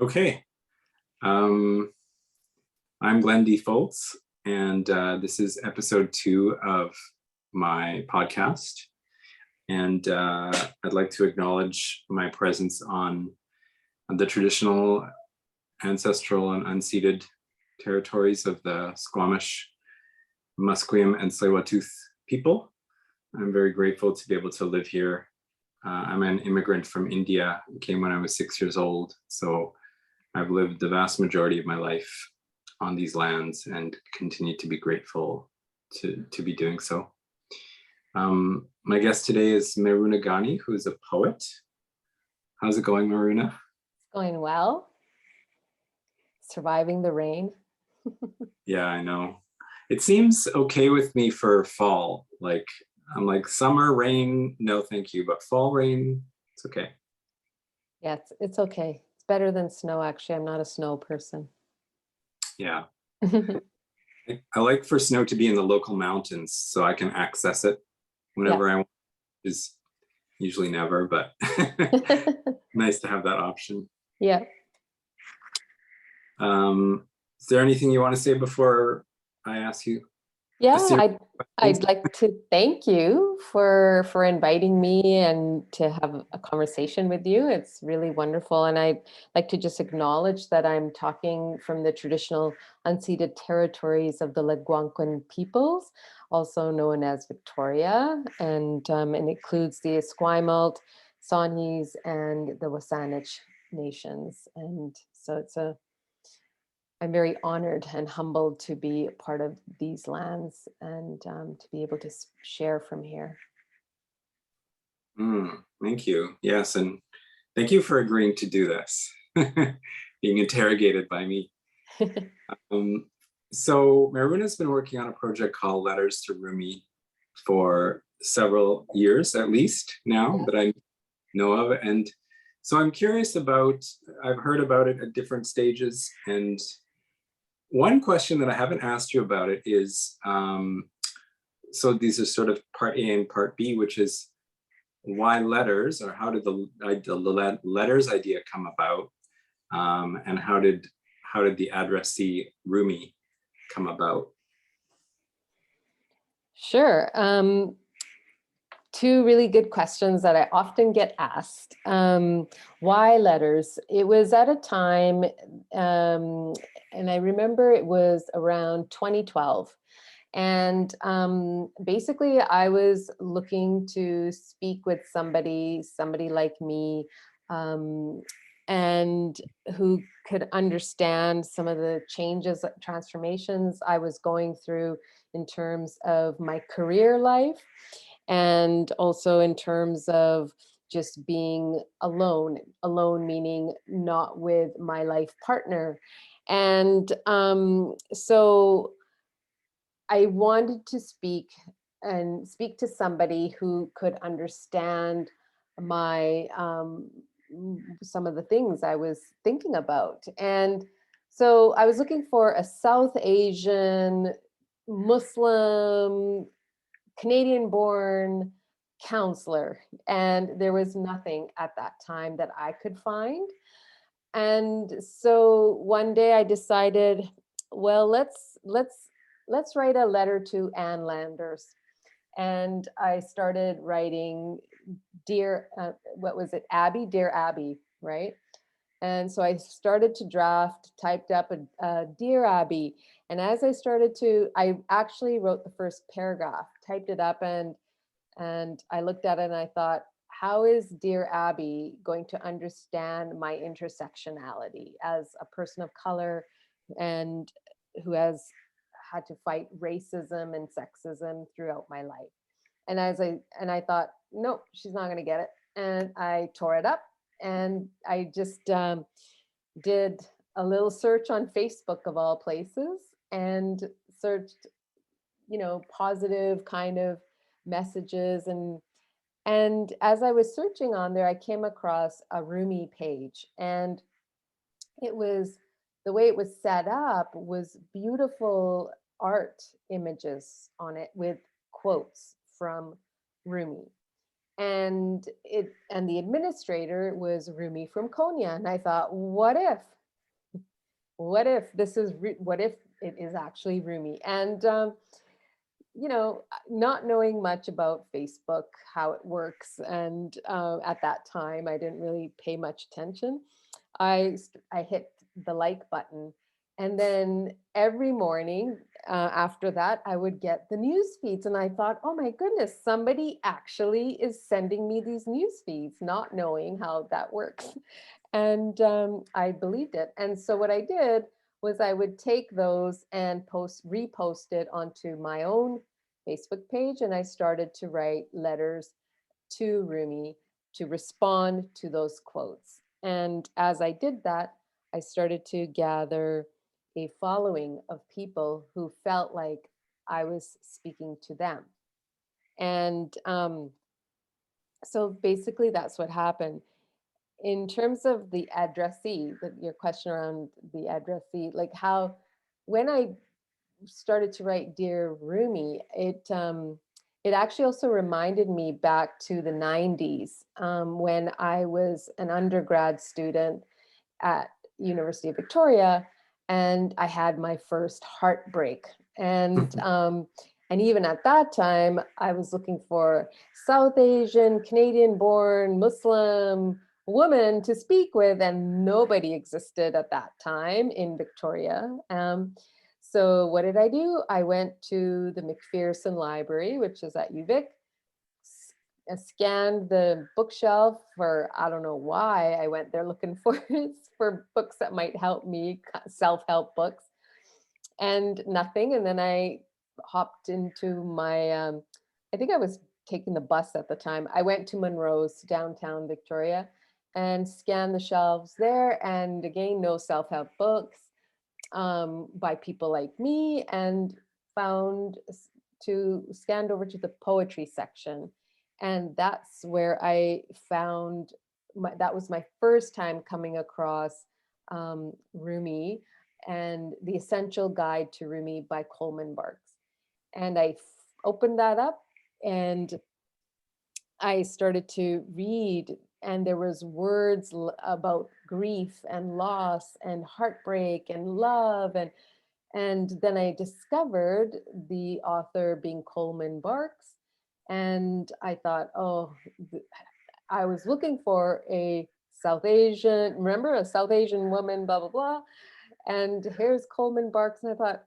Okay. I'm Glenn D. Foltz, and this is episode 2 of my podcast. And I'd like to acknowledge my presence on the traditional, ancestral, and unceded territories of the Squamish, Musqueam, and Tsleil-Waututh people. I'm very grateful to be able to live here. I'm an immigrant from India. I came when I was 6 years old, so I've lived the vast majority of my life on these lands and continue to be grateful to be doing so. My guest today is Meharoona Ghani, who is a poet. How's it going, Meharoona? It's going well. Surviving the rain. Yeah, I know. It seems okay with me for fall. Like, I'm like, summer rain, no thank you, but fall rain, it's okay. Yeah, it's okay. It's better than snow, actually. I'm not a snow person. Yeah. I like for snow to be in the local mountains so I can access it whenever I want. Is usually never, but nice to have that option. Yeah. Is there anything you want to say before I ask you? Yeah, I'd like to thank you for inviting me and to have a conversation with you. It's really wonderful. And I'd like to just acknowledge that I'm talking from the traditional unceded territories of the Algonquin peoples, also known as Victoria. And it includes the Esquimalt, Songhees, and the Wasanich nations. And so I'm very honored and humbled to be a part of these lands and to be able to share from here. Thank you. Yes, and thank you for agreeing to do this, being interrogated by me. So Meharoona's been working on a project called Letters to Rumi for several years, at least now that I know of. And so I'm curious about, I've heard about it at different stages, and one question that I haven't asked you about it is, so these are sort of part A and part B, which is why letters, or how did the letters idea come about, and how did the addressee Rumi come about? Sure. Two really good questions that I often get asked. Why letters? It was at a time, and I remember it was around 2012. And basically, I was looking to speak with somebody like me, and who could understand some of the changes, transformations I was going through in terms of my career life, and also in terms of just being alone meaning not with my life partner. And so I wanted to speak to somebody who could understand my some of the things I was thinking about. And so I was looking for a South Asian, Muslim, Canadian-born counselor, and there was nothing at that time that I could find. And so one day I decided, well, let's write a letter to Ann Landers. And I started writing dear, what was it, Abby, dear Abby, right? And so I started to draft, typed up a dear Abby. And as I started to, I actually wrote the first paragraph, typed it up, and I looked at it and I thought, how is dear Abby going to understand my intersectionality as a person of color and who has had to fight racism and sexism throughout my life? And I thought, nope, she's not going to get it. And I tore it up, and I just did a little search on Facebook of all places, and searched, positive kind of messages. And as I was searching on there, I came across a Rumi page, and it was, the way it was set up was beautiful art images on it with quotes from Rumi. And the administrator was Rumi from Konya. And I thought, what if this is, what if it is actually Rumi? And, not knowing much about Facebook, how it works, and at that time, I didn't really pay much attention. I hit the like button, and then every morning after that, I would get the news feeds, and I thought, oh my goodness, somebody actually is sending me these news feeds, not knowing how that works. And I believed it. And so what I did was I would take those and repost it onto my own Facebook page. And I started to write letters to Rumi to respond to those quotes. And as I did that, I started to gather a following of people who felt like I was speaking to them. And so basically, that's what happened. In terms of the addressee, your question around the addressee, like how, when I started to write Dear Rumi, it actually also reminded me back to the 90s, when I was an undergrad student at University of Victoria, and I had my first heartbreak. And even at that time, I was looking for South Asian, Canadian-born, Muslim woman to speak with, and nobody existed at that time in Victoria. So what did I do? I went to the McPherson Library, which is at UVic, scanned the bookshelf for, I don't know why I went there looking for books that might help me, self-help books, and nothing. And then I hopped into my, I think I was taking the bus at the time. I went to Monroe's, downtown Victoria, and scanned the shelves there. And again, no self-help books by people like me, and scanned over to the poetry section. And that's where I found, that was my first time coming across Rumi and The Essential Guide to Rumi by Coleman Barks. And I opened that up, and I started to read, and there was words about grief and loss and heartbreak and love, and then I discovered the author being Coleman Barks, and I thought, oh, I was looking for a South Asian, remember, a South Asian woman, blah blah blah, and here's Coleman Barks, and I thought,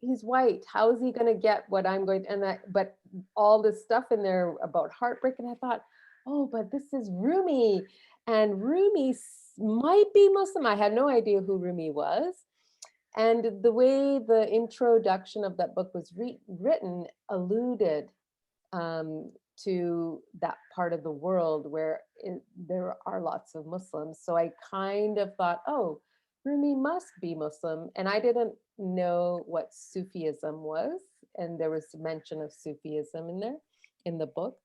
he's white. How is he going to get what I'm going to, but all this stuff in there about heartbreak. And I thought, oh, but this is Rumi, and Rumi might be Muslim. I had no idea who Rumi was. And the way the introduction of that book was written alluded to that part of the world where there are lots of Muslims. So I kind of thought, oh, Rumi must be Muslim. And I didn't know what Sufism was. And there was mention of Sufism in there, in the book.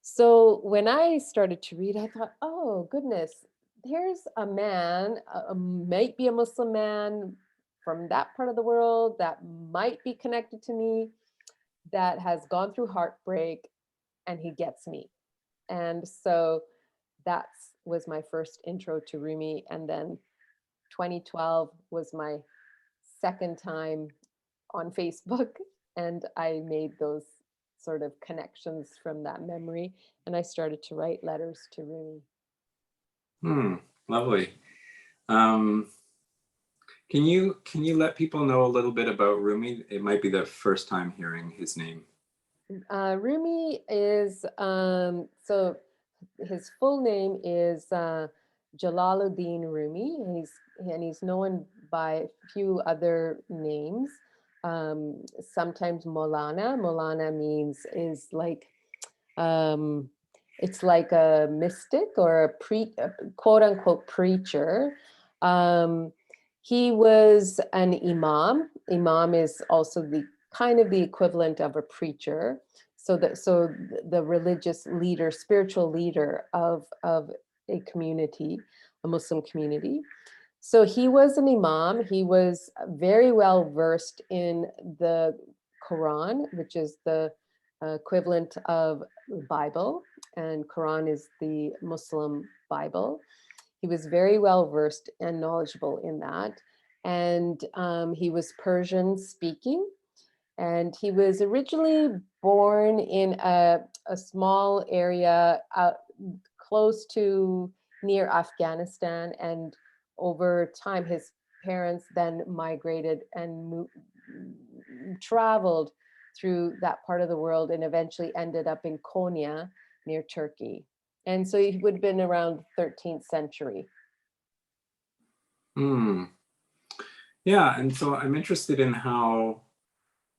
So when I started to read, I thought, oh, goodness, here's a man, might be a Muslim man from that part of the world that might be connected to me, that has gone through heartbreak, and he gets me. And so that was my first intro to Rumi. And then 2012 was my second time on Facebook, and I made those sort of connections from that memory, and I started to write letters to Rumi. Lovely. Can you let people know a little bit about Rumi? It might be the first time hearing his name. Rumi is, so his full name is Jalaluddin Rumi, and he's known by a few other names. Sometimes Maulana. Maulana is like, it's like a mystic or a quote unquote preacher. He was an imam. Imam is also the kind of the equivalent of a preacher. So the religious leader, spiritual leader of a community, a Muslim community. So he was an imam. He was very well versed in the Quran, which is the equivalent of the Bible, and Quran is the Muslim Bible. He was very well versed and knowledgeable in that. And he was Persian speaking. And he was originally born in a small area close to near Afghanistan. And over time, his parents then migrated and traveled through that part of the world and eventually ended up in Konya near Turkey. And so he would have been around 13th century. Yeah, and so I'm interested in how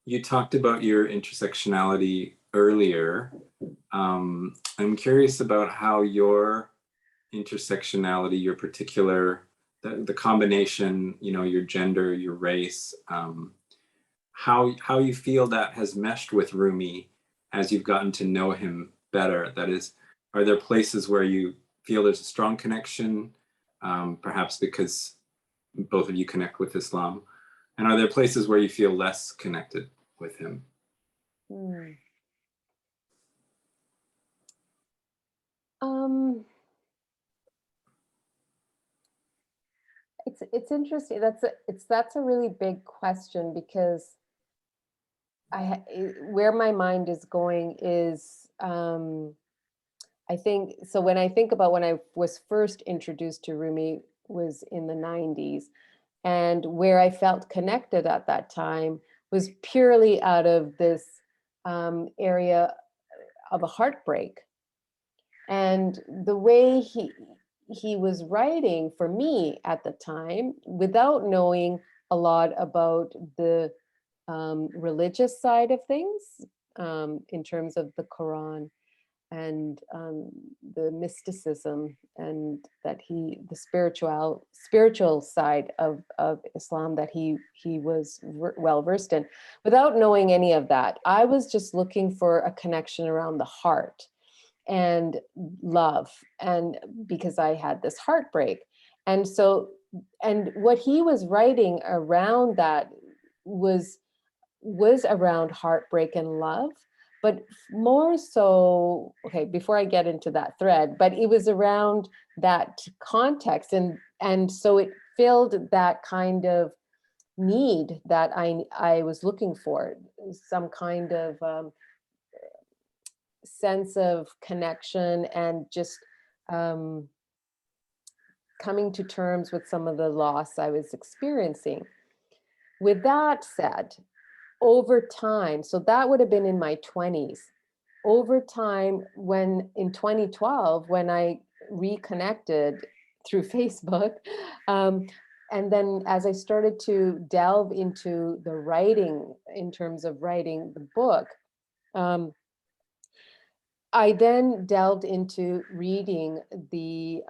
you talked about your intersectionality earlier. I'm curious about how your intersectionality, your particular, the combination, your gender, your race, how you feel that has meshed with Rumi as you've gotten to know him better. That is, are there places where you feel there's a strong connection, perhaps because both of you connect with Islam? And are there places where you feel less connected with him? It's interesting. That's a really big question, because where my mind is going is, I think, so when I think about when I was first introduced to Rumi was in the 90s, and where I felt connected at that time was purely out of this area of a heartbreak. And the way he was writing for me at the time, without knowing a lot about the religious side of things, in terms of the Quran and the mysticism, and that the spiritual side of Islam that he was well versed in. Without knowing any of that, I was just looking for a connection around the heart and love, and because I had this heartbreak. And so, and what he was writing around that was around heartbreak and love, but more so, okay, before I get into that thread, but it was around that context, and so it filled that kind of need that I was looking for, some kind of sense of connection, and just coming to terms with some of the loss I was experiencing. With that said, over time, so that would have been in my 20s. Over time, when in 2012, when I reconnected through Facebook, and then as I started to delve into the writing, in terms of writing the book, I then delved into reading the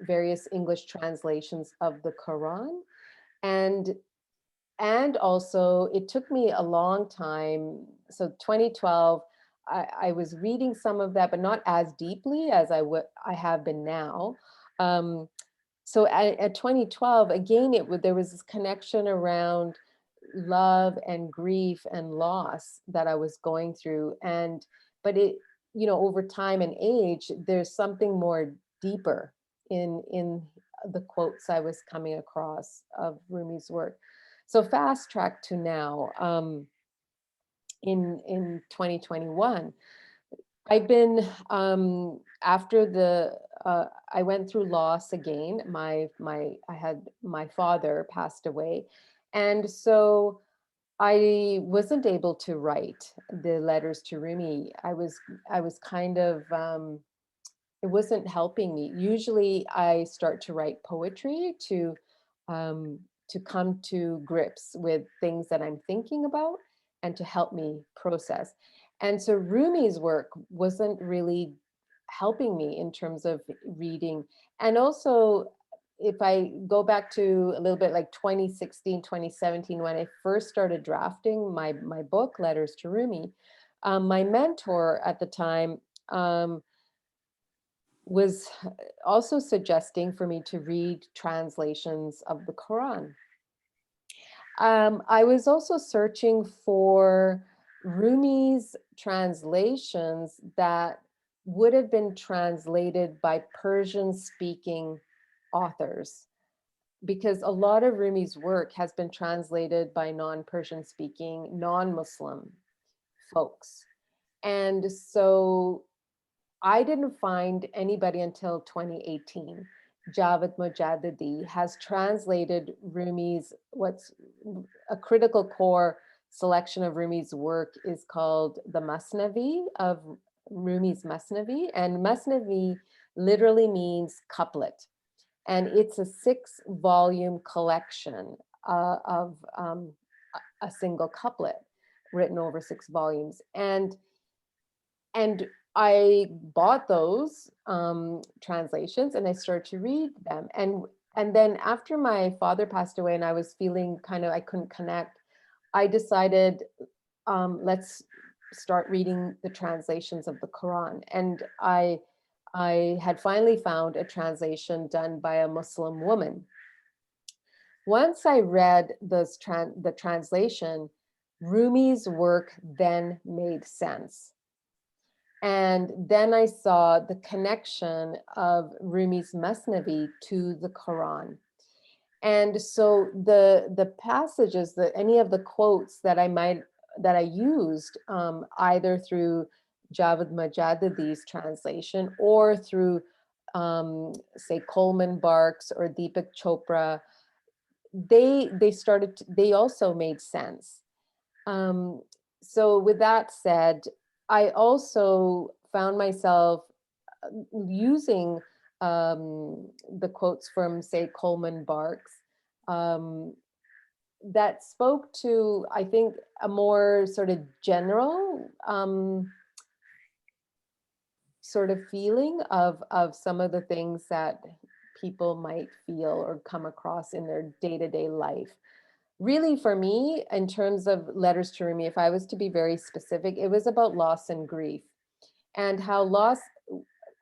various English translations of the Quran, and also it took me a long time. So 2012, I was reading some of that, but not as deeply as I have been now. So at 2012, again, there was this connection around love and grief and loss that I was going through, but it, over time and age, there's something more deeper in the quotes I was coming across of Rumi's work. So fast track to now, in 2021, I've been, after I went through loss again. My father passed away, and so I wasn't able to write the letters to Rumi. I was kind of, it wasn't helping me. Usually I start to write poetry to come to grips with things that I'm thinking about and to help me process. And so Rumi's work wasn't really helping me in terms of reading. And also, if I go back to a little bit like 2016, 2017, when I first started drafting my book, Letters to Rumi, my mentor at the time was also suggesting for me to read translations of the Quran. I was also searching for Rumi's translations that would have been translated by Persian speaking authors, because a lot of Rumi's work has been translated by non-Persian speaking, non-Muslim folks. And so I didn't find anybody until 2018. Javed Mojaddedi has translated Rumi's, what's a critical core selection of Rumi's work is called the Masnavi of Rumi's Masnavi. And Masnavi literally means couplet. And it's a 6-volume collection of a single couplet written over 6 volumes. And I bought those translations and I started to read them. And then after my father passed away and I was feeling kind of, I couldn't connect, I decided, let's start reading the translations of the Quran. And I had finally found a translation done by a Muslim woman. Once I read the translation, Rumi's work then made sense. And then I saw the connection of Rumi's Masnavi to the Quran. And so the passages, any of the quotes that I used, either through Javed Mojaddedi's translation or through, say, Coleman Barks or Deepak Chopra, they also made sense. So with that said, I also found myself using the quotes from, say, Coleman Barks, that spoke to, I think, a more sort of general sort of feeling of some of the things that people might feel or come across in their day-to-day life. Really, for me, in terms of Letters to Rumi, if I was to be very specific, it was about loss and grief, and how loss,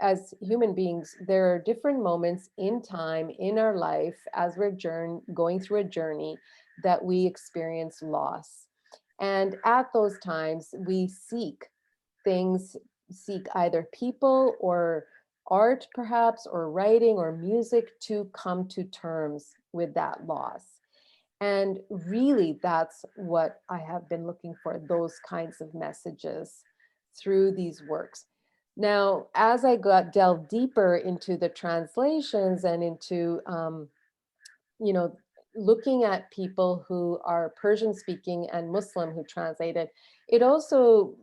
as human beings, there are different moments in time in our life as we're going through a journey that we experience loss. And at those times, we seek either people or art perhaps, or writing or music to come to terms with that loss. And really, that's what I have been looking for, those kinds of messages through these works. Now, as I delved deeper into the translations and into, looking at people who are Persian speaking and Muslim who translated, it also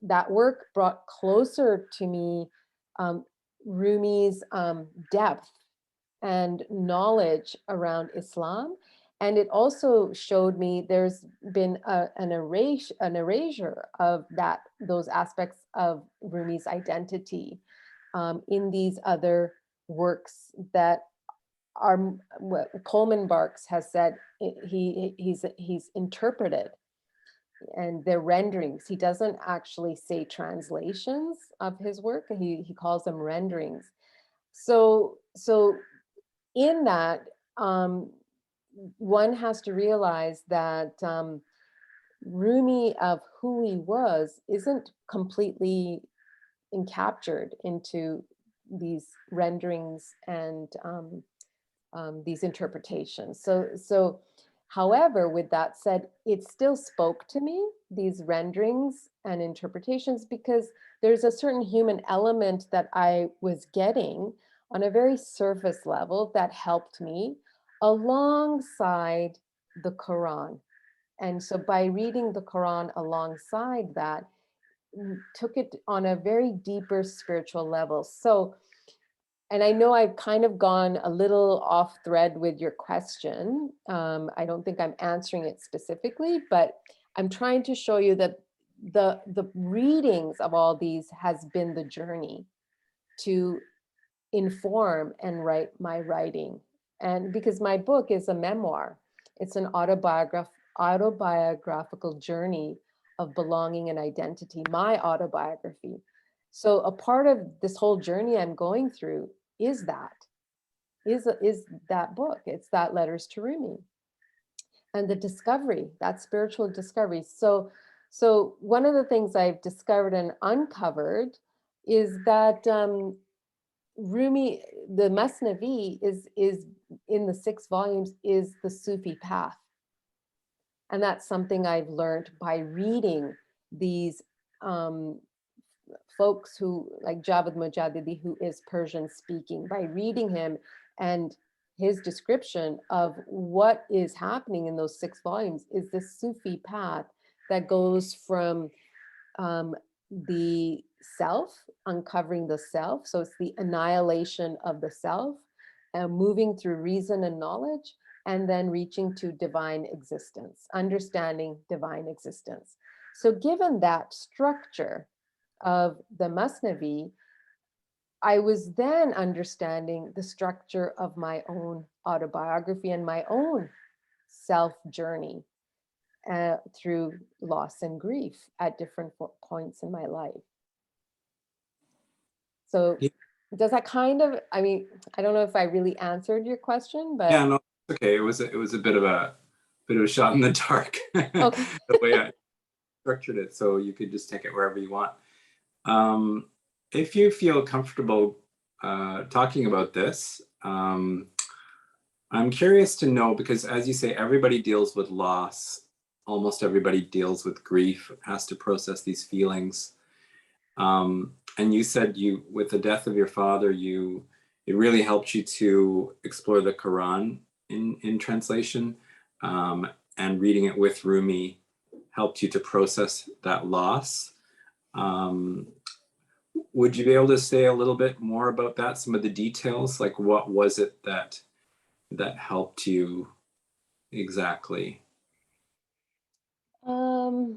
that work brought closer to me Rumi's depth and knowledge around Islam. And it also showed me there's been an erasure of those aspects of Rumi's identity in these other works that are what Coleman Barks has said he's interpreted, and they're renderings. He doesn't actually say translations of his work. He calls them renderings. So in that, one has to realize that Rumi, of who he was, isn't completely encaptured into these renderings and these interpretations. So, however, with that said, it still spoke to me, these renderings and interpretations, because there's a certain human element that I was getting on a very surface level that helped me alongside the Quran. And so by reading the Quran alongside that, took it on a very deeper spiritual level. So, and I know I've kind of gone a little off thread with your question. I don't think I'm answering it specifically, but I'm trying to show you that the readings of all these has been the journey to inform and write my writing. And because my book is a memoir, it's an autobiographical journey of belonging and identity, my autobiography. So a part of this whole journey I'm going through is that book. It's that Letters to Rumi. and the discovery, that spiritual discovery. So one of the things I've discovered and uncovered is that Rumi, the Masnavi is in the 6 volumes, is the Sufi path. And that's something I've learned by reading these folks who, like Javed Mujadidi, who is Persian speaking, by reading him and his description of what is happening in those 6 volumes is this Sufi path that goes from the self, uncovering the self. So it's the annihilation of the self, moving through reason and knowledge, and then reaching to divine existence, understanding divine existence. So given that structure of the Masnavi, I was then understanding the structure of my own autobiography and my own self journey through loss and grief at different points in my life. So Yeah, does that kind of, I mean, I don't know if I really answered your question, but no, it's okay. It was a bit of a shot in the dark, okay. the way I structured it, so you could just take it wherever you want. If you feel comfortable talking about this, I'm curious to know, because as you say, everybody deals with loss. Almost everybody deals with grief, has to process these feelings. And you said with the death of your father, it really helped you to explore the Quran in translation, and reading it with Rumi helped you to process that loss. Would you be able to say a little bit more about that? Some of the details, like what was it that helped you exactly? Hmm.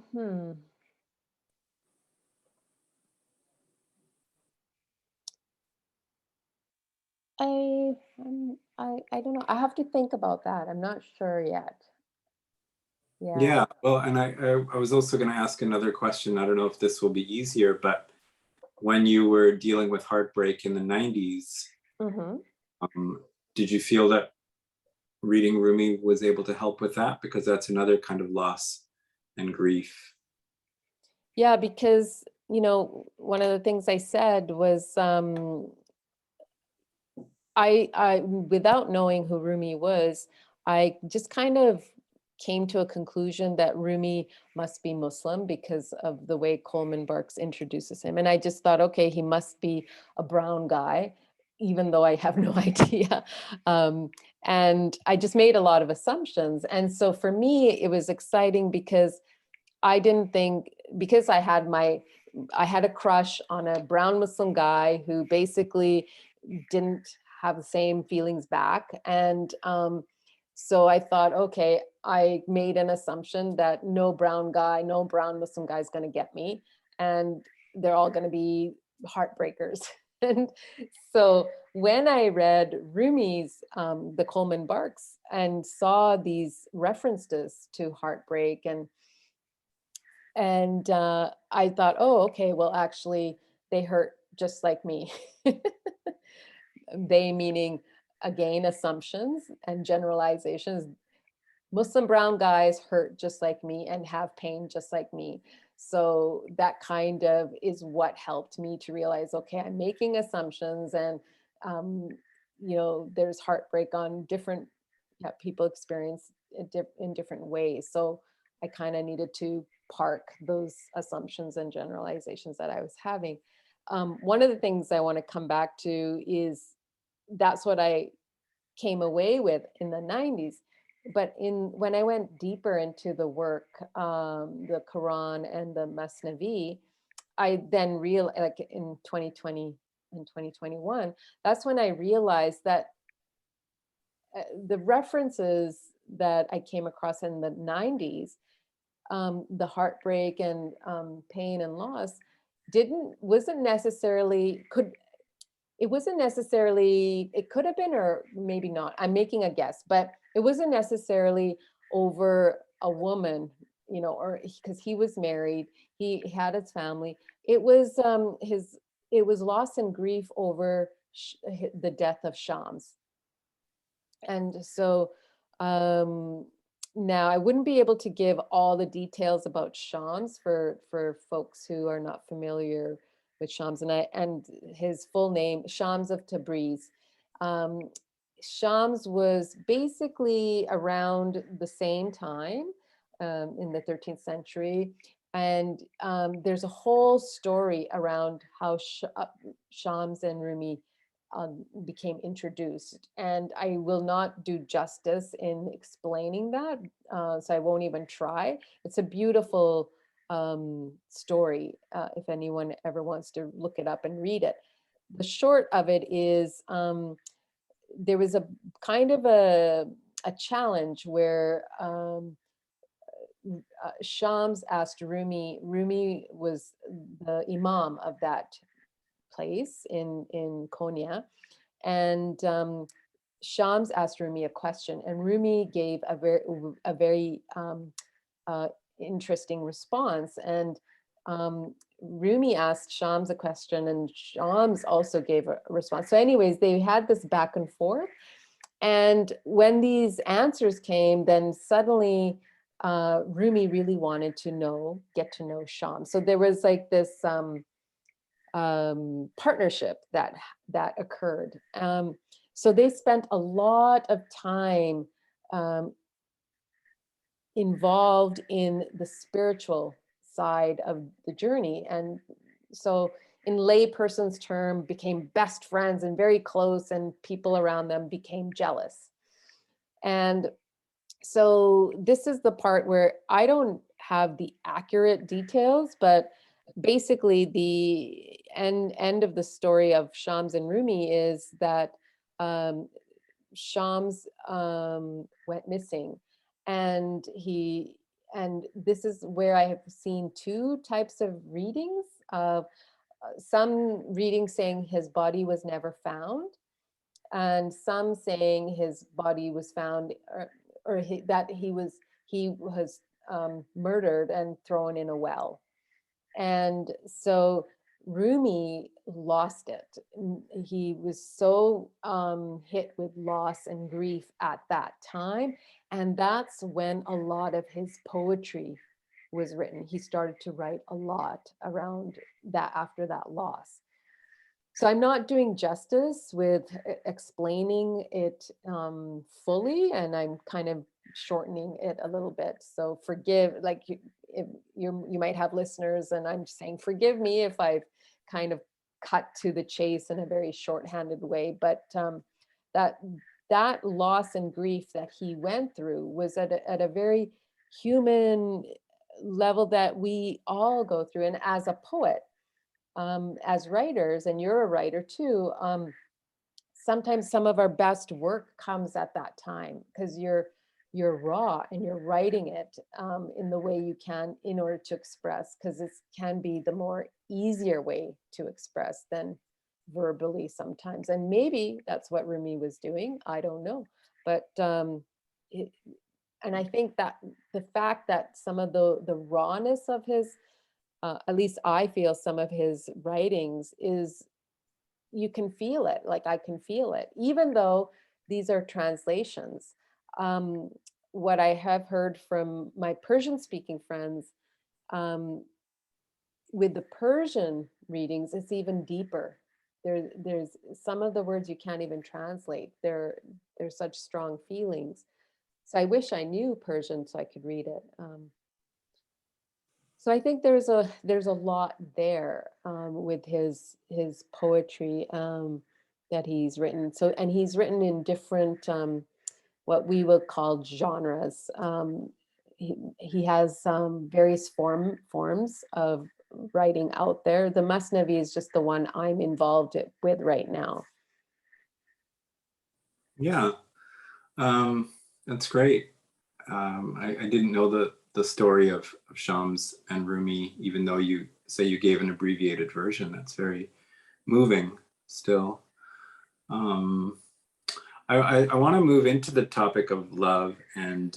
I don't know. I have to think about that. I'm not sure yet. Yeah. Yeah, well, and I was also going to ask another question. I don't know if this will be easier, but when you were dealing with heartbreak in the 90s, Mm-hmm. did you feel that reading Rumi was able to help with that? Because that's another kind of loss and grief. Yeah, because, one of the things I said was I without knowing who Rumi was, I just kind of came to a conclusion that Rumi must be Muslim because of the way Coleman Barks introduces him. And I just thought, okay, he must be a brown guy, even though I have no idea. And I just made a lot of assumptions. And so for me, it was exciting because I didn't think, because I had a crush on a brown Muslim guy who basically didn't have the same feelings back. And so I thought, okay, I made an assumption that no brown Muslim guy is going to get me. And they're all going to be heartbreakers. And so when I read Rumi's, the Coleman Barks, and saw these references to heartbreak and I thought, oh, okay, well, actually, they hurt just like me. They meaning, again, assumptions and generalizations. Muslim brown guys hurt just like me and have pain just like me. So that kind of is what helped me to realize, okay, I'm making assumptions, and um, there's heartbreak on different, yeah, people experience it in different ways. So I kind of needed to park those assumptions and generalizations that I was having. One of the things I want to come back to is that's what I came away with in the 90s. But when I went deeper into the work, the Quran and the Masnavi, I then realized, like in 2020 and 2021, that's when I realized that the references that I came across in the 90s, the heartbreak and pain and loss, wasn't necessarily, it wasn't necessarily, it could have been, or maybe not, I'm making a guess, but it wasn't necessarily over a woman, or because he was married, he had his family. It was it was loss and grief over the death of Shams. And so um Now, I wouldn't be able to give all the details about Shams for folks who are not familiar with Shams, and his full name, Shams of Tabriz. Um, Shams was basically around the same time in the 13th century. And there's a whole story around how Shams and Rumi became introduced. And I will not do justice in explaining that, so I won't even try. It's a beautiful story if anyone ever wants to look it up and read it. The short of it is there was a kind of a challenge where Shams asked Rumi. Rumi was the imam of that place in Konya, and Shams asked Rumi a question, and Rumi gave a very interesting response. And Rumi asked Shams a question, and Shams also gave a response. So, anyways, they had this back and forth. And when these answers came, then suddenly Rumi really wanted to get to know Shams. So there was like this partnership that occurred. So they spent a lot of time involved in the spiritual side of the journey. And so in layperson's term, became best friends and very close, and people around them became jealous. And so this is the part where I don't have the accurate details, but basically the end of the story of Shams and Rumi is that Shams went missing, and this is where I have seen two types of readings of some readings saying his body was never found, and some saying his body was found, that he was murdered and thrown in a well. And so Rumi lost it. He was so hit with loss and grief at that time. And that's when a lot of his poetry was written. He started to write a lot around that after that loss. So I'm not doing justice with explaining it fully, and I'm kind of shortening it a little bit. So forgive, like if you might have listeners, and I'm saying forgive me if I've kind of cut to the chase in a very shorthanded way. But that loss and grief that he went through was at a very human level that we all go through. And as a poet, as writers, and you're a writer too, sometimes some of our best work comes at that time because you're raw and you're writing it in the way you can in order to express, because it can be the more easier way to express than verbally sometimes. And maybe that's what Rumi was doing. I don't know. But and I think that the fact that some of the rawness of his at least I feel some of his writings is, you can feel it, like I can feel it, even though these are translations. What I have heard from my Persian speaking friends, with the Persian readings, it's even deeper. There's some of the words you can't even translate. They're such strong feelings. So I wish I knew Persian so I could read it. So I think there's a lot there with his poetry that he's written. So, and he's written in different what we would call genres. He has various forms of writing out there. The Masnavi is just the one I'm involved with right now. Yeah, that's great. I didn't know the story of Shams and Rumi, even though you say you gave an abbreviated version. That's very moving still. I want to move into the topic of love and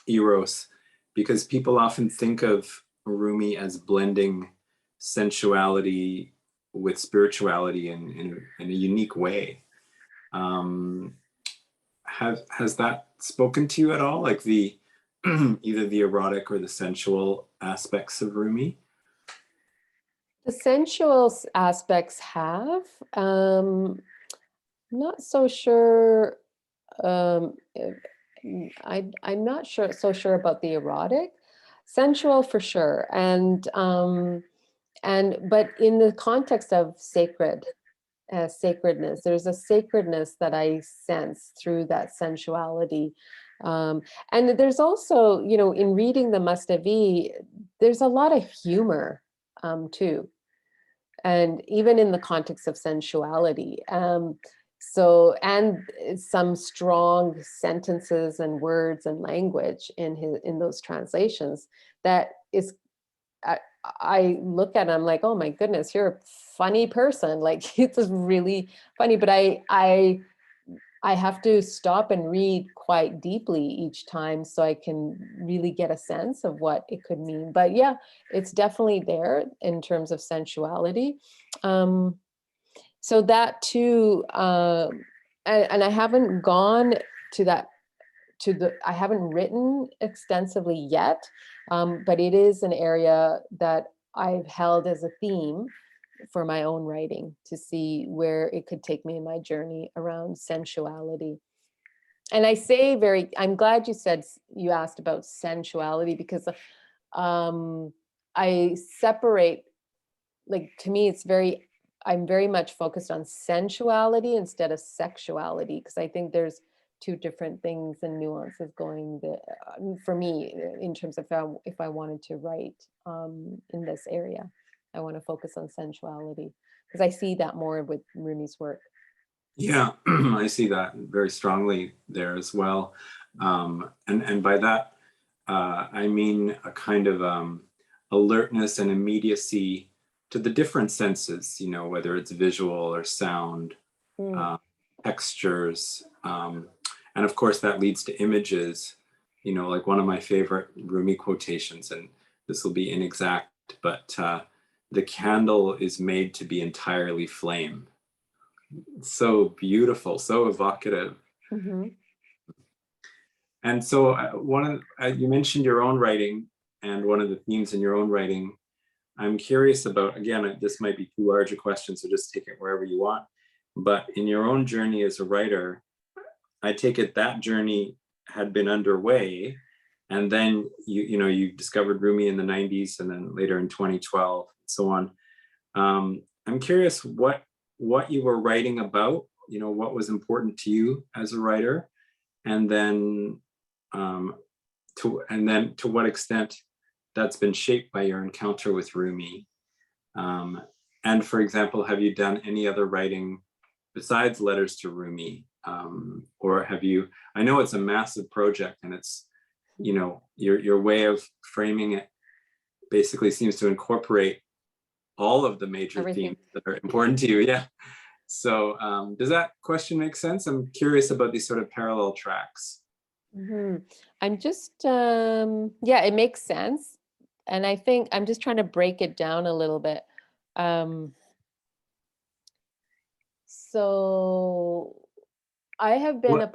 Eros, because people often think of Rumi as blending sensuality with spirituality in a unique way. has that spoken to you at all, like the either the erotic or the sensual aspects of Rumi? The sensual aspects have. Not so sure. I'm not so sure about the erotic. Sensual for sure, and but in the context of sacredness, there's a sacredness that I sense through that sensuality. And there's also, in reading the Mustavi, there's a lot of humor too, and even in the context of sensuality. And some strong sentences and words and language in those translations that is, I look at it, I'm like, oh my goodness, you're a funny person. Like, it's really funny, but I have to stop and read quite deeply each time so I can really get a sense of what it could mean. But yeah, it's definitely there in terms of sensuality. So that too, and I haven't gone to that, I haven't written extensively yet, but it is an area that I've held as a theme for my own writing, to see where it could take me in my journey around sensuality. And I'm glad you asked about sensuality, because I separate, like, to me, I'm very much focused on sensuality instead of sexuality, because I think there's two different things and nuances going there, for me, in terms of if I wanted to write in this area. I want to focus on sensuality because I see that more with Rumi's work. Yeah, I see that very strongly there as well. And by that, I mean a kind of alertness and immediacy to the different senses, whether it's visual or sound, textures. And of course, that leads to images, like one of my favorite Rumi quotations, and this will be inexact, but the candle is made to be entirely flame. So beautiful, so evocative. Mm-hmm. And so you mentioned your own writing, and one of the themes in your own writing, I'm curious about, again, this might be too large a question, so just take it wherever you want. But in your own journey as a writer, I take it that journey had been underway, and then you discovered Rumi in the 90s, and then later in 2012, and so on. I'm curious what you were writing about, what was important to you as a writer, and then to what extent that's been shaped by your encounter with Rumi. And for example, have you done any other writing besides letters to Rumi? Or have you, I know it's a massive project, and it's, your way of framing it basically seems to incorporate all of the major themes that are important to you. Yeah. So does that question make sense? I'm curious about these sort of parallel tracks. Mm-hmm. I'm just, yeah, it makes sense. And I think I'm just trying to break it down a little bit. So I have been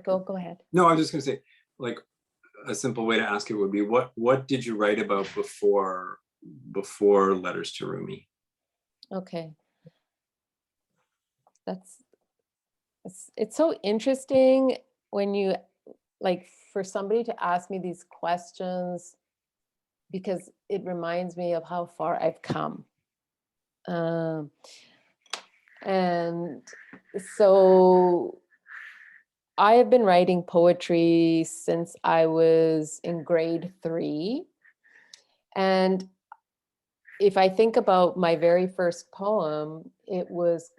go ahead. No, I'm just going to say, like, a simple way to ask it would be, what did you write about before Letters to Rumi? Okay. It's so interesting when you, like, for somebody to ask me these questions, because it reminds me of how far I've come. And so I have been writing poetry since I was in grade 3. And if I think about my very first poem, it was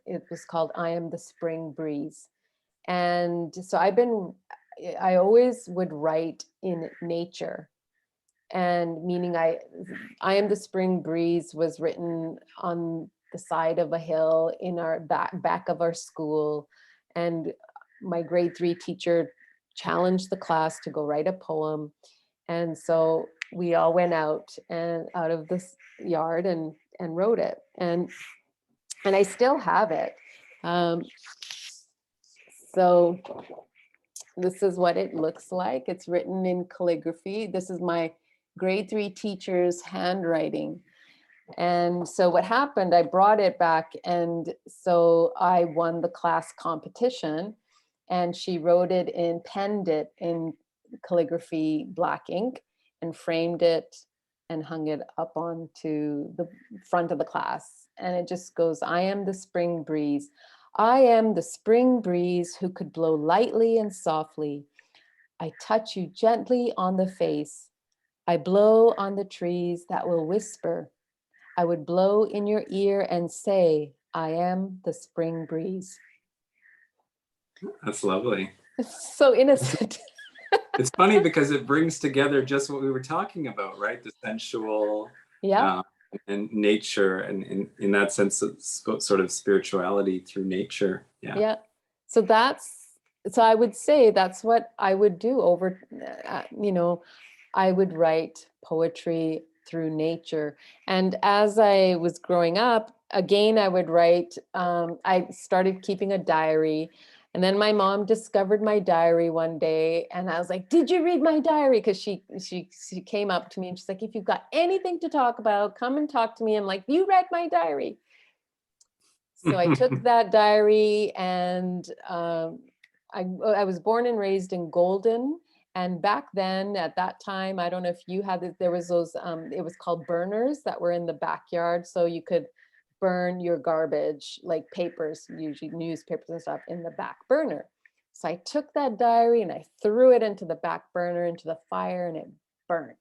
called I Am the Spring Breeze. And so I always would write in nature. And meaning I Am the Spring Breeze was written on the side of a hill in our back of our school. And my grade 3 teacher challenged the class to go write a poem. And so we all went out of this yard and wrote it. And I still have it. So This is what it looks like. It's written in calligraphy. This is my grade 3 teacher's handwriting. And so what happened, I brought it back, and so I won the class competition, and she wrote it in, penned it in calligraphy black ink, and framed it and hung it up onto the front of the class. And it just goes, I am the spring breeze. I am the spring breeze who could blow lightly and softly. I touch you gently on the face. I blow on the trees that will whisper. I would blow in your ear and say, I am the spring breeze. That's lovely. It's so innocent. It's funny because it brings together just what we were talking about, right? The sensual, Yeah. And nature, and in that sense, sort of spirituality through nature. Yeah. Yeah. So I would say that's what I would do over, I would write poetry through nature. And as I was growing up, again, I would write, I started keeping a diary. And then my mom discovered my diary one day, and I was like, did you read my diary? Because she came up to me and she's like, if you've got anything to talk about, come and talk to me. I'm like, you read my diary. So I took that diary, and I was born and raised in Golden. And back then, at that time, I don't know if you had it, there was those, it was called burners that were in the backyard. So you could burn your garbage, like papers, usually newspapers and stuff, in the back burner. So I took that diary and I threw it into the back burner, into the fire, and it burned.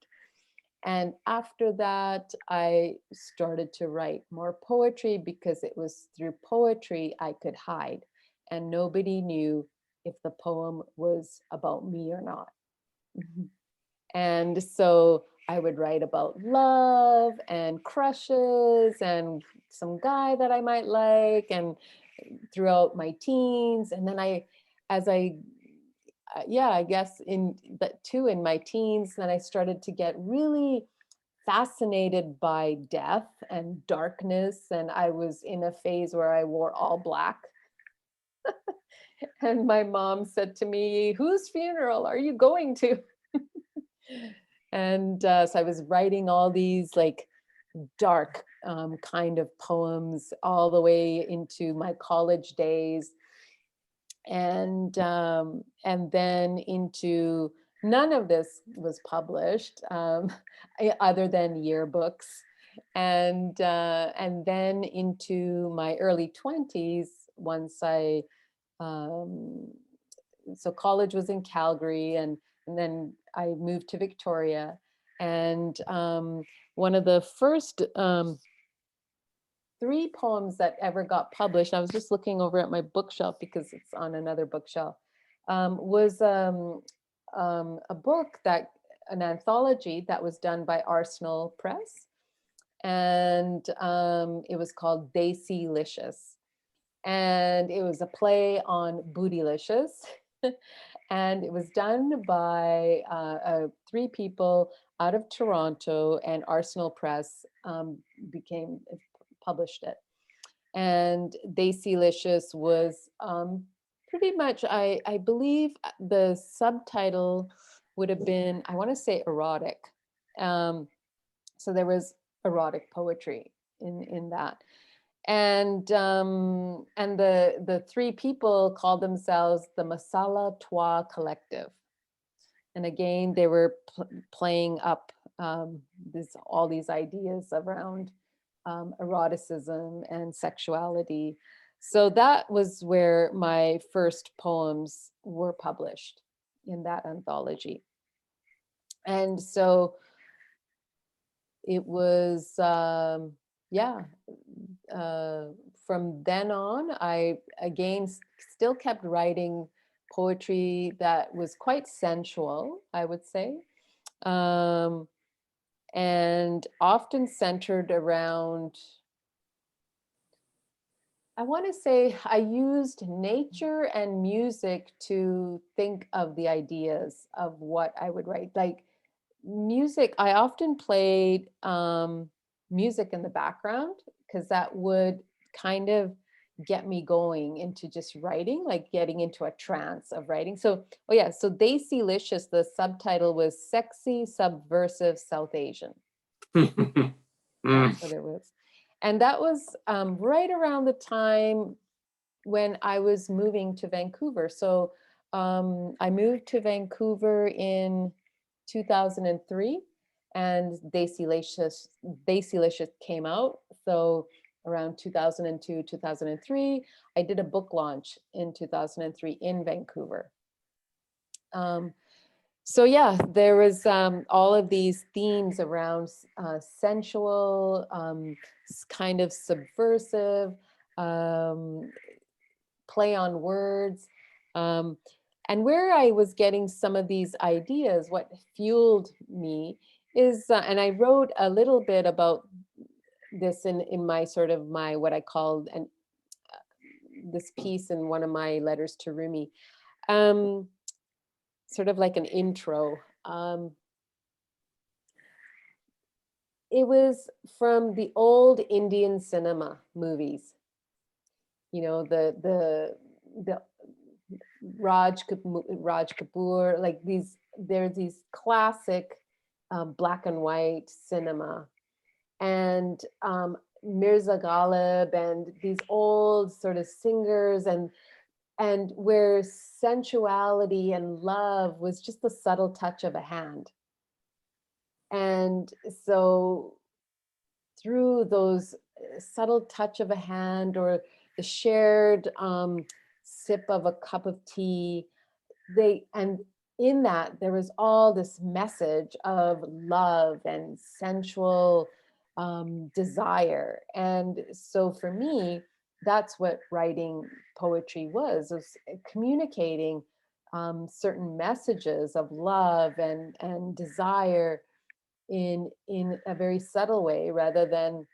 And after that, I started to write more poetry, because it was through poetry I could hide, and nobody knew if the poem was about me or not. And so I would write about love and crushes and some guy that I might like, and throughout my teens. And then I guess in that too, in my teens, then I started to get really fascinated by death and darkness. And I was in a phase where I wore all black. And my mom said to me, whose funeral are you going to? And so I was writing all these like dark kind of poems all the way into my college days. And then into, none of this was published, other than yearbooks. And then into my early 20s, once so college was in Calgary, and then I moved to Victoria. And one of the first 3 poems that ever got published, I was just looking over at my bookshelf because it's on another bookshelf, was a book, an anthology that was done by Arsenal Press. And it was called Desi-licious. And it was a play on bootylicious. And it was done by 3 people out of Toronto, and Arsenal Press published it. And Desi-licious was pretty much, I believe the subtitle would have been, I want to say, erotic. So there was erotic poetry in that. And the 3 people called themselves the Masala Trois Collective. And again, they were playing up all these ideas around eroticism and sexuality. So that was where my first poems were published, in that anthology. And so it was, from then on, I again still kept writing poetry that was quite sensual, I would say, and often centered around, I want to say, I used nature and music to think of the ideas of what I would write. Like music, I often played music in the background, because that would kind of get me going into just writing, like getting into a trance of writing. So, oh yeah, so Desi-licious, the subtitle was Sexy Subversive South Asian. That's what it was. And that was right around the time when I was moving to Vancouver. So I moved to Vancouver in 2003, and Desi-licious came out. So around 2002, 2003, I did a book launch in 2003 in Vancouver. So yeah, there was all of these themes around sensual, kind of subversive, play on words. And where I was getting some of these ideas, what fueled me is, and I wrote a little bit about this in my sort of my, what I called, and this piece in one of my letters to Rumi, sort of like an intro. It was from the old Indian cinema movies, you know, the Raj Kapoor, like there's these classic black and white cinema, and Mirza Ghalib, and these old sort of singers, and where sensuality and love was just the subtle touch of a hand. And so through those subtle touch of a hand, or the shared sip of a cup of tea, and in that there was all this message of love and sensual desire. And so for me, that's what writing poetry was communicating certain messages of love and desire in a very subtle way, rather than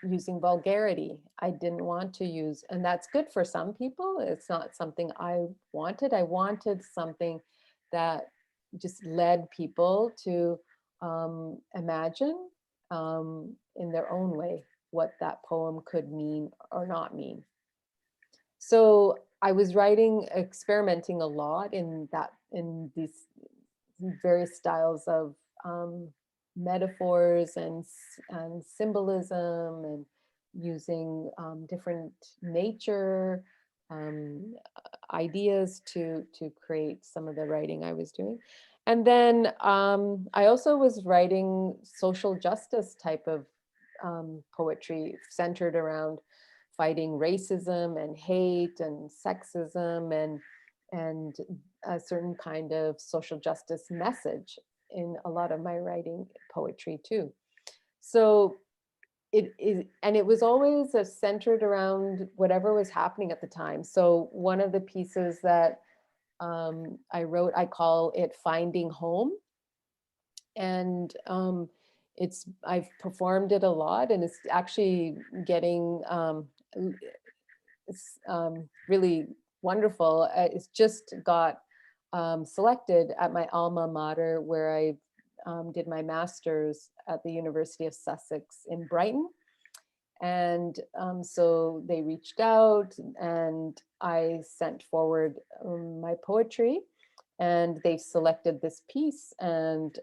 using vulgarity. I didn't want to use, and that's good for some people. It's not something I wanted. I wanted something that just led people to imagine in their own way what that poem could mean or not mean. So I was experimenting a lot in these various styles of metaphors and symbolism, and using different nature ideas to create some of the writing I was doing. And then I also was writing social justice type of poetry, centered around fighting racism and hate and sexism, and a certain kind of social justice message in a lot of my writing poetry too. So it was always centered around whatever was happening at the time. So one of the pieces that I wrote, I call it Finding Home. And I've performed it a lot, and it's actually getting, it's really wonderful. It's just got selected at my alma mater, where I did my master's at the University of Sussex in Brighton. And so they reached out, and I sent forward my poetry, and they selected this piece, and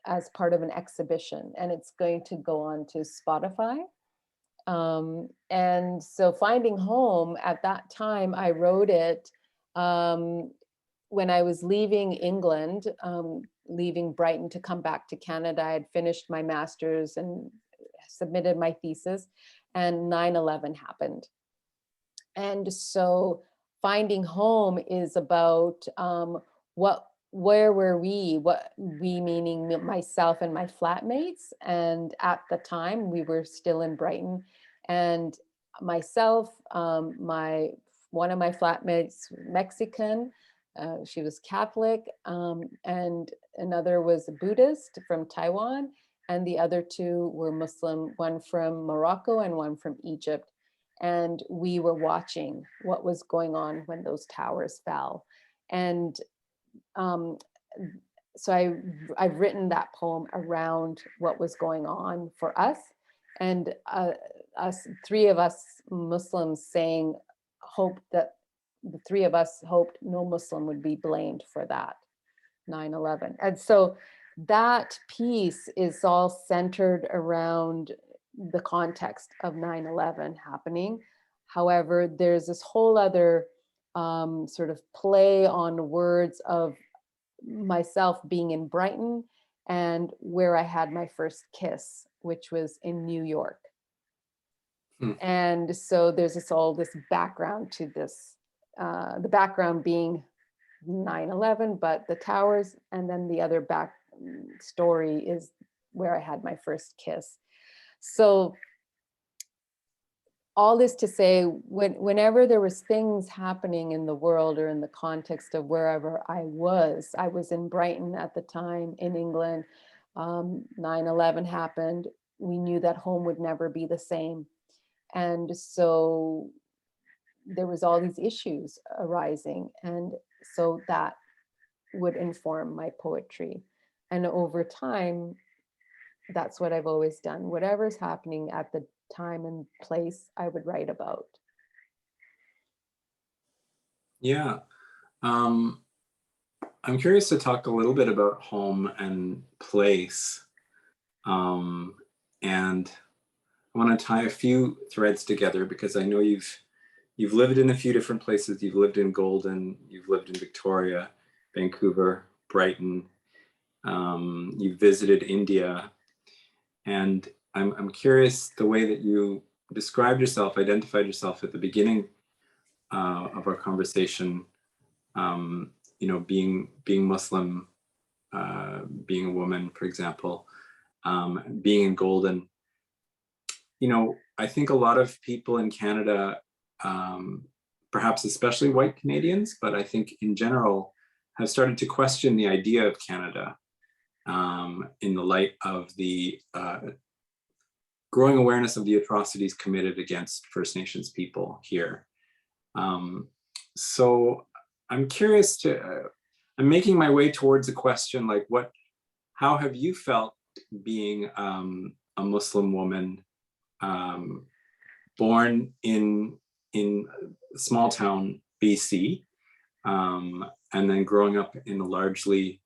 as part of an exhibition, and it's going to go on to Spotify. And so Finding Home, at that time, I wrote it when I was leaving England, leaving Brighton to come back to Canada. I had finished my master's and submitted my thesis, and 9/11 happened. And so Finding Home is about where were we, what we meaning myself and my flatmates. And at the time we were still in Brighton, and myself, one of my flatmates, Mexican, she was Catholic, and another was Buddhist from Taiwan, and the other two were Muslim, one from Morocco and one from Egypt. And we were watching what was going on when those towers fell. And so I've written that poem around what was going on for us. And three of us Muslims saying, hoped that the three of us hoped no Muslim would be blamed for that 9/11. And so that piece is all centered around the context of 9/11 happening. However, there's this whole other sort of play on words of myself being in Brighton and where I had my first kiss, which was in New York. Hmm. And so there's this background to this, the background being 9/11, but the towers, and then the other back story is where I had my first kiss. So all this to say, whenever there was things happening in the world or in the context of wherever I was in Brighton at the time in England, 9/11 happened, we knew that home would never be the same. And so there was all these issues arising. And so that would inform my poetry. And over time, that's what I've always done. Whatever's happening at the time and place, I would write about. Yeah. I'm curious to talk a little bit about home and place. And I want to tie a few threads together because I know you've lived in a few different places. You've lived in Golden, you've lived in Victoria, Vancouver, Brighton. You've visited India, and I'm curious the way that you described yourself, identified yourself at the beginning of our conversation. Being Muslim, being a woman, for example, being in Golden. I think a lot of people in Canada, perhaps especially white Canadians, but I think in general, have started to question the idea of Canada in the light of the growing awareness of the atrocities committed against First Nations people here. So I'm curious I'm making my way towards a question like how have you felt being a Muslim woman born in small town BC, and then growing up in a largely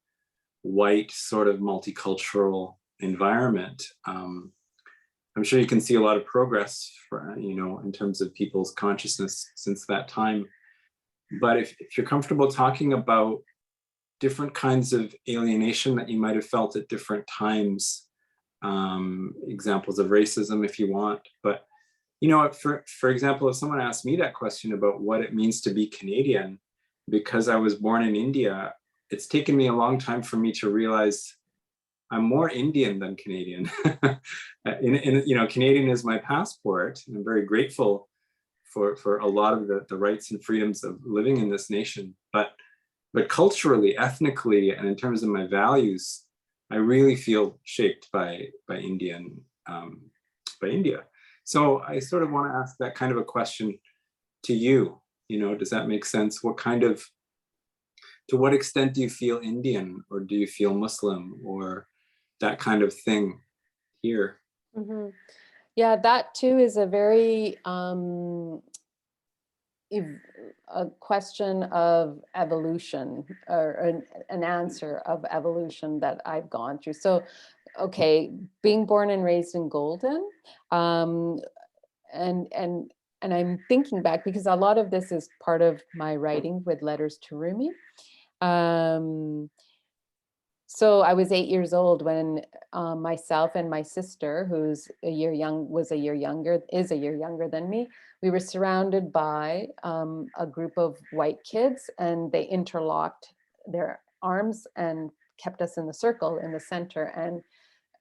white sort of multicultural environment? I'm sure you can see a lot of progress in terms of people's consciousness since that time. But if you're comfortable talking about different kinds of alienation that you might have felt at different times, examples of racism if you want. But for example, if someone asked me that question about what it means to be Canadian, because I was born in India, it's taken me a long time for me to realize I'm more Indian than Canadian. Canadian is my passport, and I'm very grateful for a lot of the rights and freedoms of living in this nation. But culturally, ethnically, and in terms of my values, I really feel shaped by India. So I sort of want to ask that kind of a question to you. Does that make sense? To what extent do you feel Indian, or do you feel Muslim, or that kind of thing here? Mm-hmm. Yeah, that too is a very a question of evolution, or an answer of evolution that I've gone through. So, okay, being born and raised in Golden, and I'm thinking back because a lot of this is part of my writing with letters to Rumi. So I was 8 years old when myself and my sister, who's is a year younger than me, we were surrounded by a group of white kids, and they interlocked their arms and kept us in the circle in the center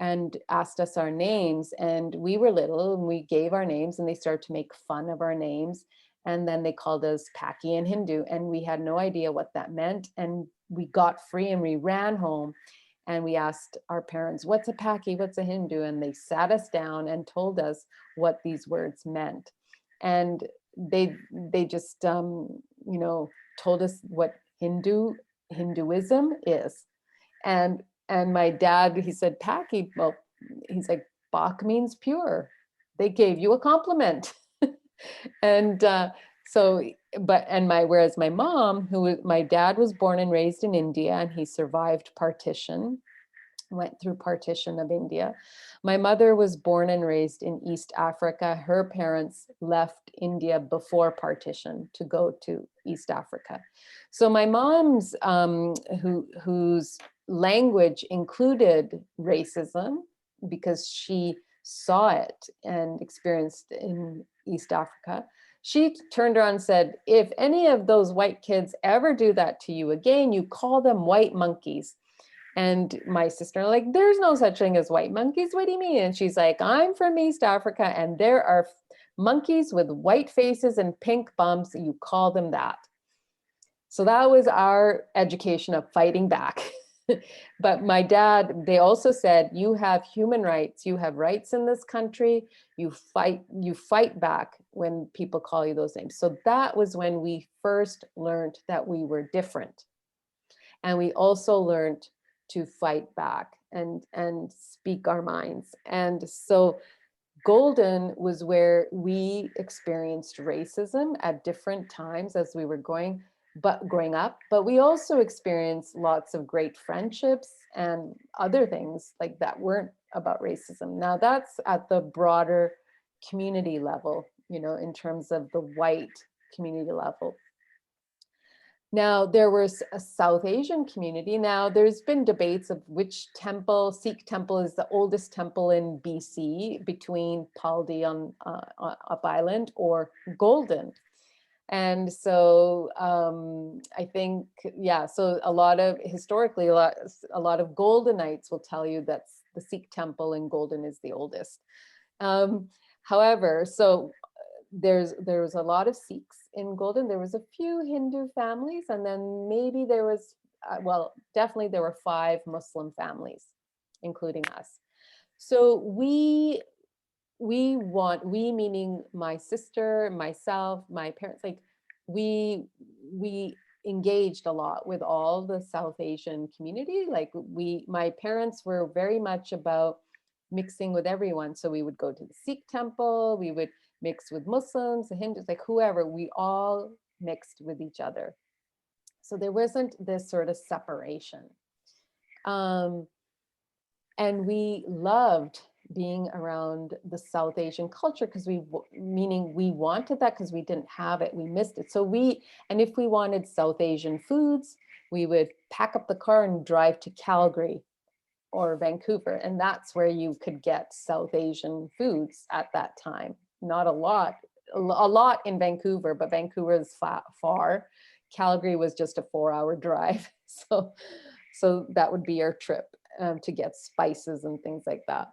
and asked us our names. And we were little and we gave our names, and they started to make fun of our names. And then they called us Paki and Hindu, and we had no idea what that meant. And we got free and we ran home, and we asked our parents, what's a Paki, what's a Hindu? And they sat us down and told us what these words meant. And they just told us what Hinduism is. And my dad, he said, Paki, well, he's like, Bak means pure. they gave you a compliment. And so, whereas my mom, my dad was born and raised in India, and he survived partition, went through partition of India. My mother was born and raised in East Africa. Her parents left India before partition to go to East Africa. So my mom's, whose language included racism, because she saw it and experienced in East Africa, she turned around and said, if any of those white kids ever do that to you again, you call them white monkeys. And my sister, like, there's no such thing as white monkeys. What do you mean? And she's like, I'm from East Africa, and there are monkeys with white faces and pink bums. You call them that. So that was our education of fighting back. But my dad, they also said, you have human rights, you have rights in this country, you fight back when people call you those names. So that was when we first learned that we were different. And we also learned to fight back and speak our minds. And so Golden was where we experienced racism at different times as we were growing up, but we also experienced lots of great friendships and other things like that weren't about racism. Now that's at the broader community level, in terms of the white community level. Now, there was a South Asian community. Now, there's been debates of which temple, Sikh temple, is the oldest temple in BC, between Paldi on Up Island or Golden. And so I think, so historically, a lot of Goldenites will tell you that the Sikh temple in Golden is the oldest. However, so there was a lot of Sikhs in Golden. There was a few Hindu families, and then maybe there was, definitely there were 5 Muslim families, including us. So we meaning my sister, myself, my parents, like we engaged a lot with all the South Asian community. Like my parents were very much about mixing with everyone. So we would go to the Sikh temple, we would mix with Muslims, the Hindus, like whoever, we all mixed with each other. So there wasn't this sort of separation. And we loved being around the South Asian culture because we wanted that because we didn't have it, we missed it. And if we wanted South Asian foods, we would pack up the car and drive to Calgary or Vancouver. And that's where you could get South Asian foods at that time. Not a lot in Vancouver, but Vancouver is far. Calgary was just a 4-hour drive. So that would be our trip to get spices and things like that.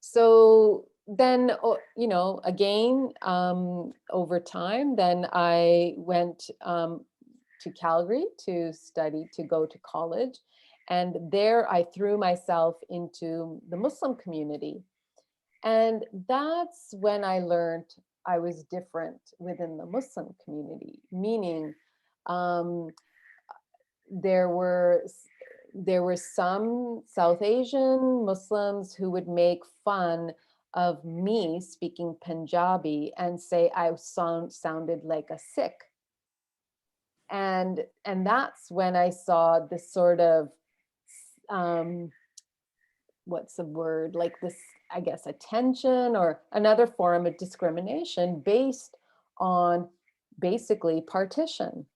So then, again, over time, then I went to Calgary to study, to go to college. And there I threw myself into the Muslim community. And that's when I learned I was different within the Muslim community, meaning there were some South Asian Muslims who would make fun of me speaking Punjabi and say I sounded like a Sikh. And that's when I saw this sort of, what's the word, like this, I guess, attention or another form of discrimination based on basically partition.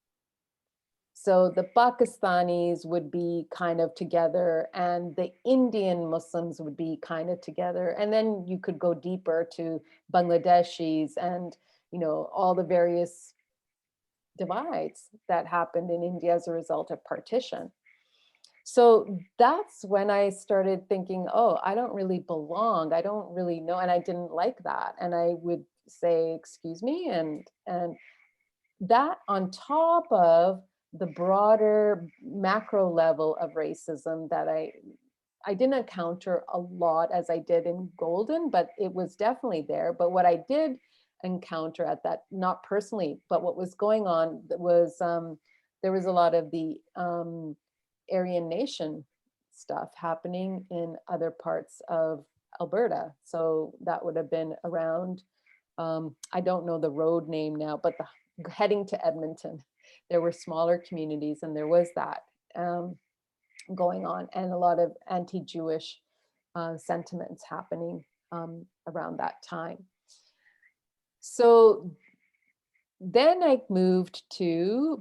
So the Pakistanis would be kind of together and the Indian Muslims would be kind of together. And then you could go deeper to Bangladeshis and, all the various divides that happened in India as a result of partition. So that's when I started thinking, oh, I don't really belong. I don't really know. And I didn't like that. And I would say, excuse me. And that on top of the broader macro level of racism that I didn't encounter a lot as I did in Golden, but it was definitely there. But what I did encounter at that, not personally, but what was going on was there was a lot of the Aryan Nation stuff happening in other parts of Alberta. So that would have been around, I don't know the road name now, but heading to Edmonton. There were smaller communities, and there was that going on, and a lot of anti-Jewish sentiments happening around that time. So then I moved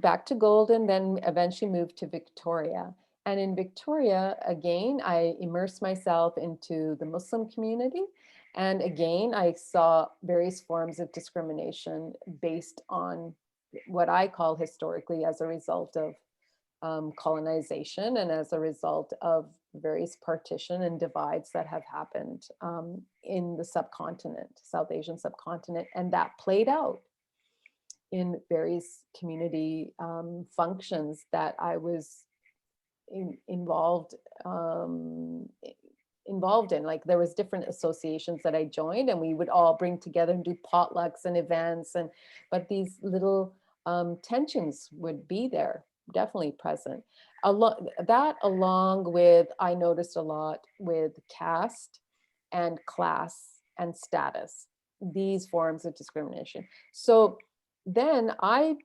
back to Golden, then eventually moved to Victoria. And in Victoria, again, I immersed myself into the Muslim community. And again, I saw various forms of discrimination based on what I call historically as a result of colonization and as a result of various partition and divides that have happened in the subcontinent, South Asian subcontinent. And that played out in various community functions that I was involved in. Like there was different associations that I joined, and we would all bring together and do potlucks and events, but these little tensions would be there, definitely present. That along with, I noticed a lot with caste and class and status, these forms of discrimination. So then I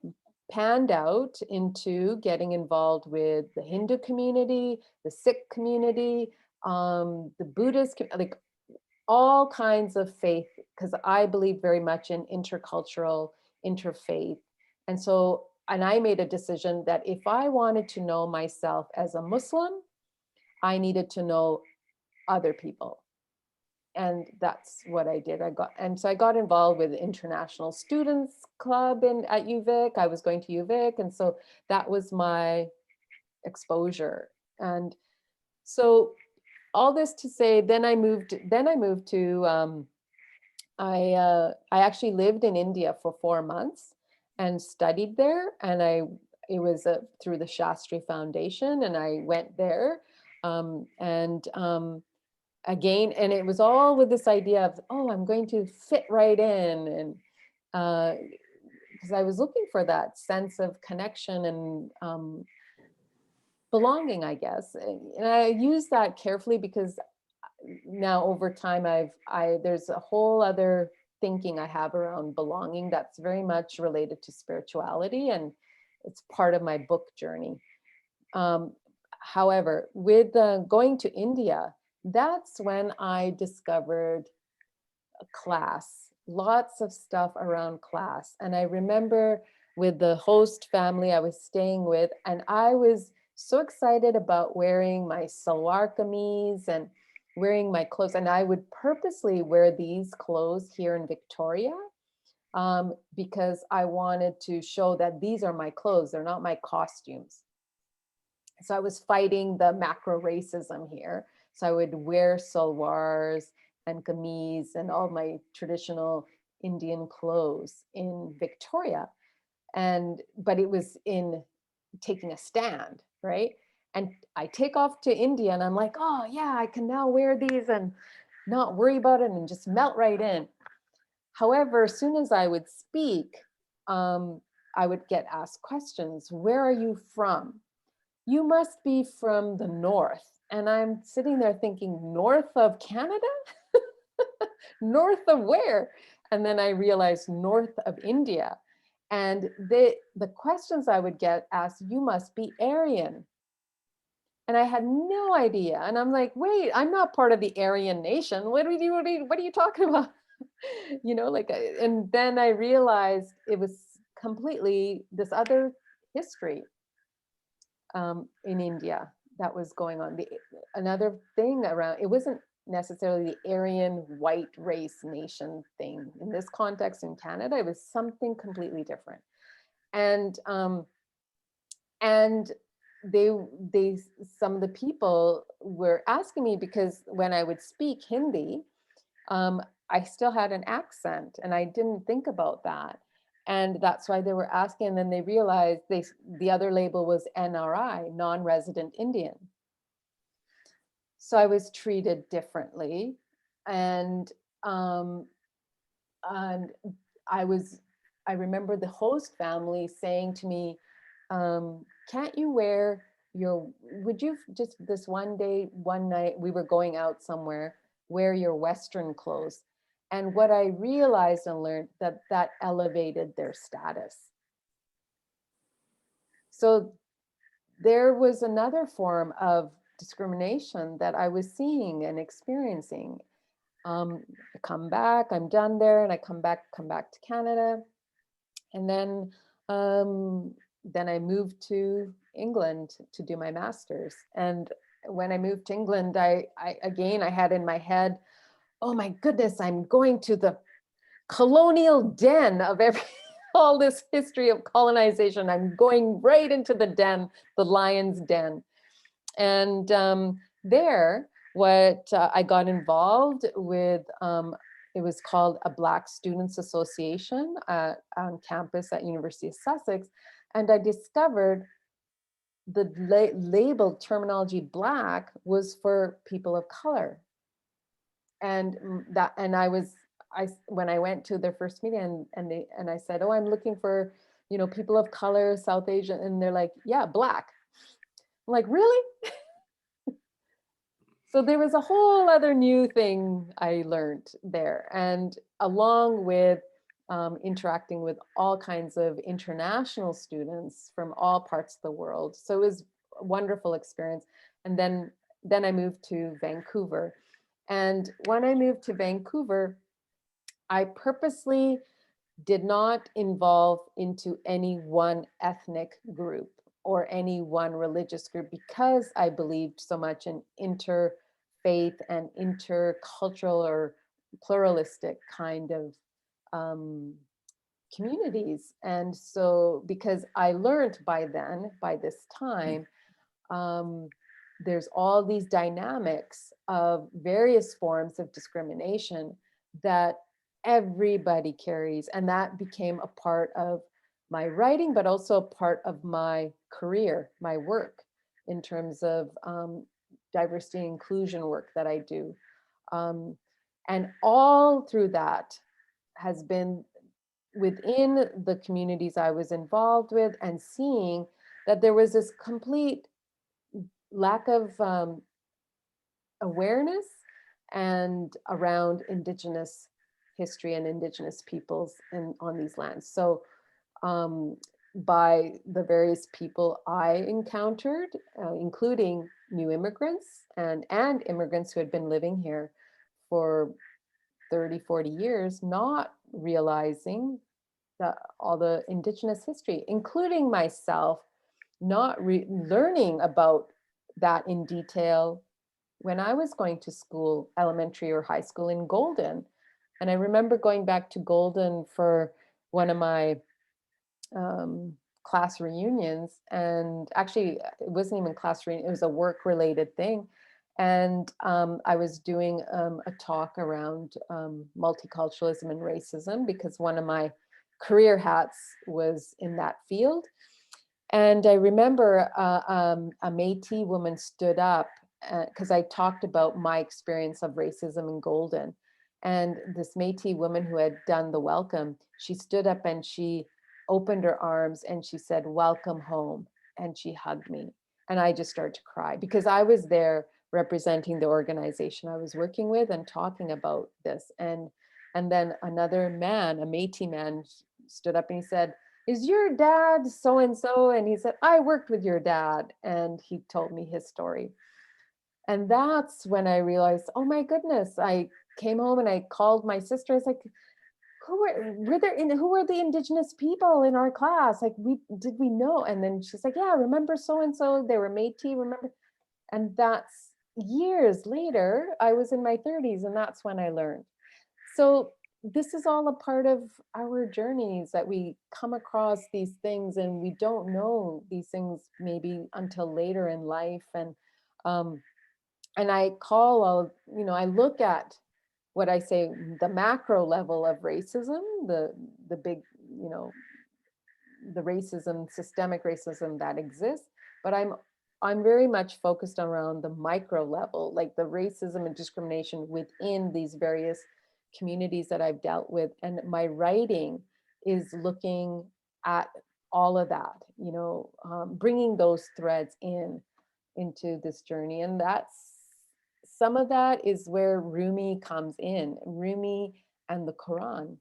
panned out into getting involved with the Hindu community, the Sikh community, the Buddhist, like all kinds of faith, because I believe very much in intercultural, interfaith. And so, and I made a decision that if I wanted to know myself as a Muslim, I needed to know other people. And that's what I did. So I got involved with the International Students Club at UVic. I was going to UVic. And so that was my exposure. And so all this to say, then I moved to, I actually lived in India for 4 months and studied there. And it was through the Shastri Foundation, and I went there. Again, and it was all with this idea of, oh, I'm going to fit right in. And because I was looking for that sense of connection and belonging, I guess. And I use that carefully because now over time, there's a whole other thinking I have around belonging that's very much related to spirituality, and it's part of my book journey. However, with going to India, that's when I discovered class, lots of stuff around class. And I remember with the host family I was staying with, and I was so excited about wearing my salwar kameez and wearing my clothes. And I would purposely wear these clothes here in Victoria because I wanted to show that these are my clothes, they're not my costumes. So I was fighting the macro racism here. So I would wear salwars and kameez and all my traditional Indian clothes in Victoria. But it was in taking a stand, right? And I take off to India and I'm like, oh yeah, I can now wear these and not worry about it and just melt right in. However, as soon as I would speak, I would get asked questions. Where are you from? You must be from the north. And I'm sitting there thinking, north of Canada? North of where? And then I realized north of India. And the questions I would get asked, you must be Aryan. And I had no idea. And I'm like, wait, I'm not part of the Aryan nation. What are you talking about? And then I realized it was completely this other history in India that was going on. Another thing around, it wasn't necessarily the Aryan white race nation thing. In this context in Canada, it was something completely different. And some of the people were asking me, because when I would speak Hindi, I still had an accent, and I didn't think about that. And that's why they were asking. And then they realized the other label was NRI, non-resident Indian. So I was treated differently. And I remember the host family saying to me, can't you wear would you just this one night, we were going out somewhere, wear your Western clothes. And what I realized and learned that elevated their status. So there was another form of discrimination that I was seeing and experiencing. I come back, I'm done there, and I come back to Canada. And then I moved to England to do my master's. And when I moved to England, I had in my head, oh my goodness, I'm going to the colonial den of all this history of colonization. I'm going right into the den, the lion's den. And there, I got involved with, it was called a Black Students Association on campus at University of Sussex. And I discovered the labeled terminology Black was for people of color. And when I went to their first meeting and I said, oh, I'm looking for, people of color, South Asian. And they're like, yeah, Black. I'm like, really? So there was a whole other new thing I learned there. And along with interacting with all kinds of international students from all parts of the world. So it was a wonderful experience. And then I moved to Vancouver. And when I moved to Vancouver, I purposely did not involve into any one ethnic group or any one religious group because I believed so much in interfaith and intercultural or pluralistic kind of communities. And so, because I learned by this time, there's all these dynamics of various forms of discrimination that everybody carries. And that became a part of my writing, but also a part of my career, my work in terms of diversity and inclusion work that I do. And all through that has been within the communities I was involved with and seeing that there was this complete lack of awareness and around Indigenous history and Indigenous peoples on these lands. So by the various people I encountered, including new immigrants and immigrants who had been living here for 30, 40 years, not realizing all the Indigenous history, including myself, not learning about that in detail when I was going to school, elementary or high school in Golden. And I remember going back to Golden for one of my class reunions. And actually, it wasn't even class reunion, it was a work related thing. And I was doing a talk around multiculturalism and racism because one of my career hats was in that field. And I remember a Métis woman stood up because I talked about my experience of racism in Golden. And this Métis woman who had done the welcome, she stood up and she opened her arms and she said, "Welcome home." And she hugged me. And I just started to cry because I was there representing the organization I was working with and talking about this. And then another man, a Métis man, stood up and he said, "Is your dad so-and-so?" And he said, "I worked with your dad." And he told me his story. And that's when I realized, oh my goodness, I came home and I called my sister. I was like, who were the Indigenous people in our class? Like, did we know? And then she's like, yeah, remember so-and-so, they were Métis, remember? And that's years later, I was in my 30s, and that's when I learned. So this is all a part of our journeys, that we come across these things and we don't know these things maybe until later in life. And I I look at what I say, the macro level of racism, the big, the racism, systemic racism that exists, but I'm very much focused around the micro level, like the racism and discrimination within these various communities that I've dealt with. And my writing is looking at all of that, bringing those threads into this journey. And that's some of that is where Rumi comes in, Rumi and the Quran,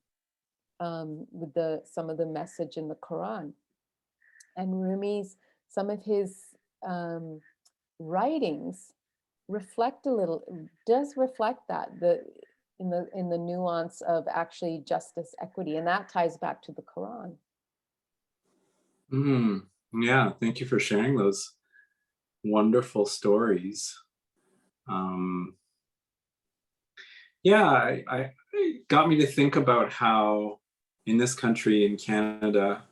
with some of the message in the Quran. And Rumi's, some of his writings does reflect that, in the nuance of actually justice, equity, and that ties back to the Quran. Yeah, thank you for sharing those wonderful stories. Yeah, it got me to think about how in this country, in Canada,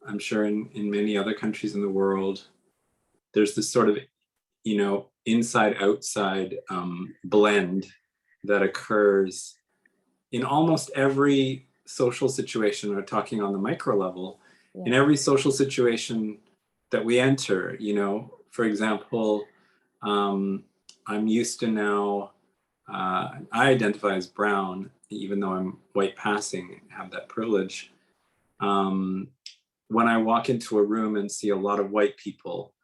I'm sure in many other countries in the world, there's this sort of, inside outside blend that occurs in almost every social situation. We're talking on the micro level, in every social situation that we enter. For example, I'm used to now, I identify as brown, even though I'm white passing and have that privilege. When I walk into a room and see a lot of white people,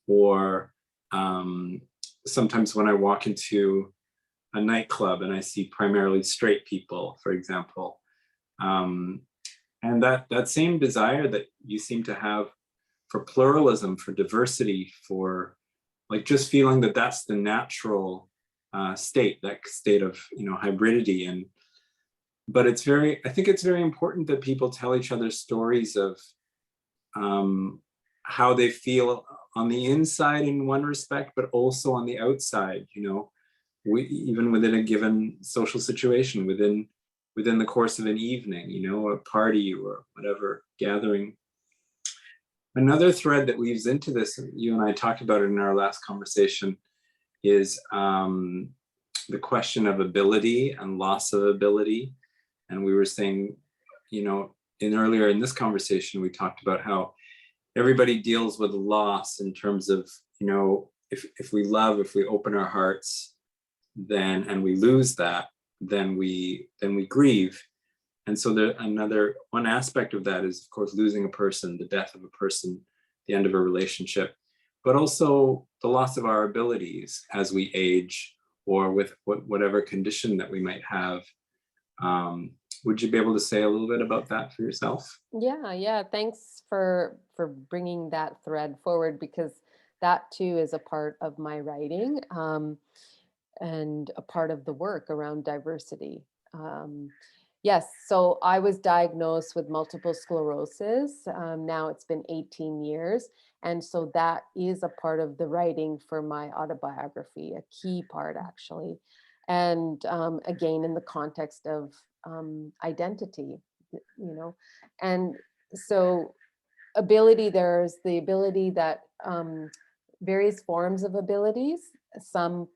or sometimes when I walk into a nightclub and I see primarily straight people, for example, and that same desire that you seem to have for pluralism, for diversity, for like just feeling that that's the natural state, that state of hybridity. But I think it's very important that people tell each other stories of how they feel on the inside in one respect, but also on the outside. Even within a given social situation, within the course of an evening, a party or whatever gathering. Another thread that weaves into this, you and I talked about it in our last conversation, is the question of ability and loss of ability. And we were saying, earlier in this conversation, we talked about how everybody deals with loss in terms of, if we love, if we open our hearts, and we lose that, then we grieve. And so one aspect of that is, of course, losing a person, the death of a person, the end of a relationship, but also the loss of our abilities as we age, or with whatever condition that we might have. Would you be able to say a little bit about that for yourself? Yeah. Thanks for bringing that thread forward, because that too is a part of my writing, and a part of the work around diversity. Yes, so I was diagnosed with multiple sclerosis. Now it's been 18 years. And so that is a part of the writing for my autobiography, a key part actually. And again, in the context of identity, and so there's the ability that various forms of abilities, some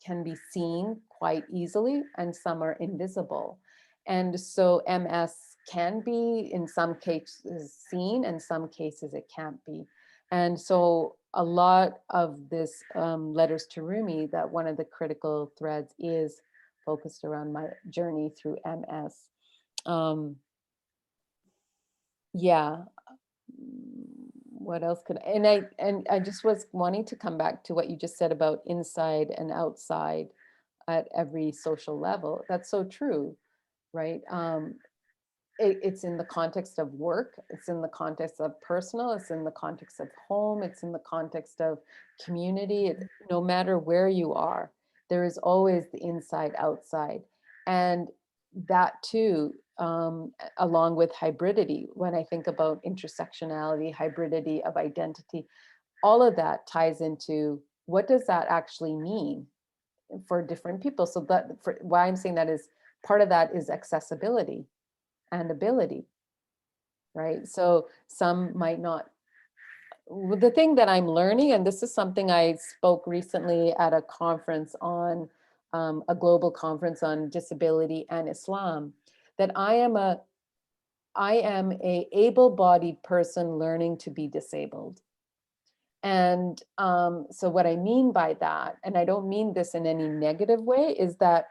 can be seen quite easily and some are invisible. And so MS can be in some cases seen, and some cases it can't be. And so a lot of this letters to Rumi, that one of the critical threads is focused around my journey through MS. What else I just was wanting to come back to what you just said about inside and outside at every social level. That's so true, right? It's in the context of work, it's in the context of personal, it's in the context of home, it's in the context of community. No matter where you are, there is always the inside outside. And that too, along with hybridity, when I think about intersectionality, hybridity of identity, all of that ties into what does that actually mean for different people. So why I'm saying that is part of that is accessibility and ability, right? So some might not. The thing that I'm learning, and this is something I spoke recently at a conference on, a global conference on disability and Islam, that I am a able-bodied person learning to be disabled. And so what I mean by that, and I don't mean this in any negative way, is that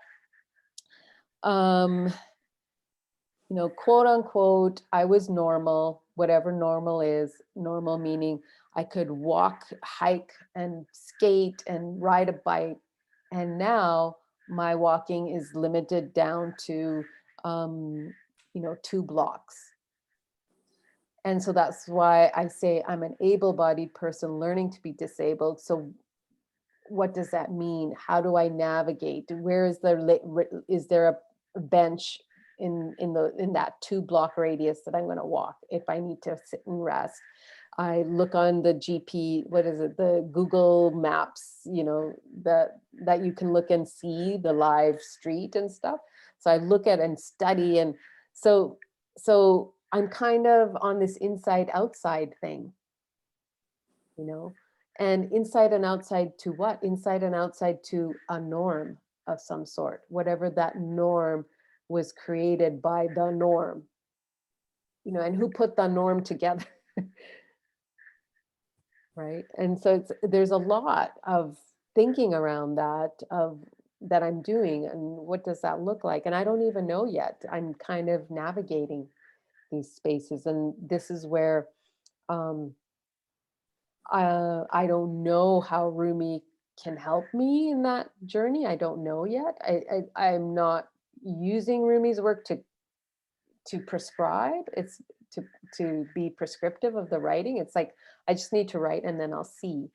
quote unquote, I was normal, whatever normal is, normal meaning I could walk, hike, and skate and ride a bike And now my walking is limited down to, 2 blocks. And so that's why I say I'm an able-bodied person learning to be disabled. So what does that mean? How do I navigate? Where is is there a bench in that 2 block radius that I'm going to walk if I need to sit and rest? I look on the what is it, the Google Maps, that you can look and see the live street and stuff. So I look at and study, and so I'm kind of on this inside outside thing, and inside and outside to what? Inside and outside to a norm of some sort, whatever that norm was created by the norm, and who put the norm together. Right. And so there's a lot of thinking around that I'm doing, and what does that look like? And I don't even know yet. I'm kind of navigating these spaces, and this is where um, I don't know how Rumi can help me in that journey. I don't know yet. I'm not using Rumi's work to prescribe. It's to be prescriptive of the writing. It's like I just need to write, and then I'll see.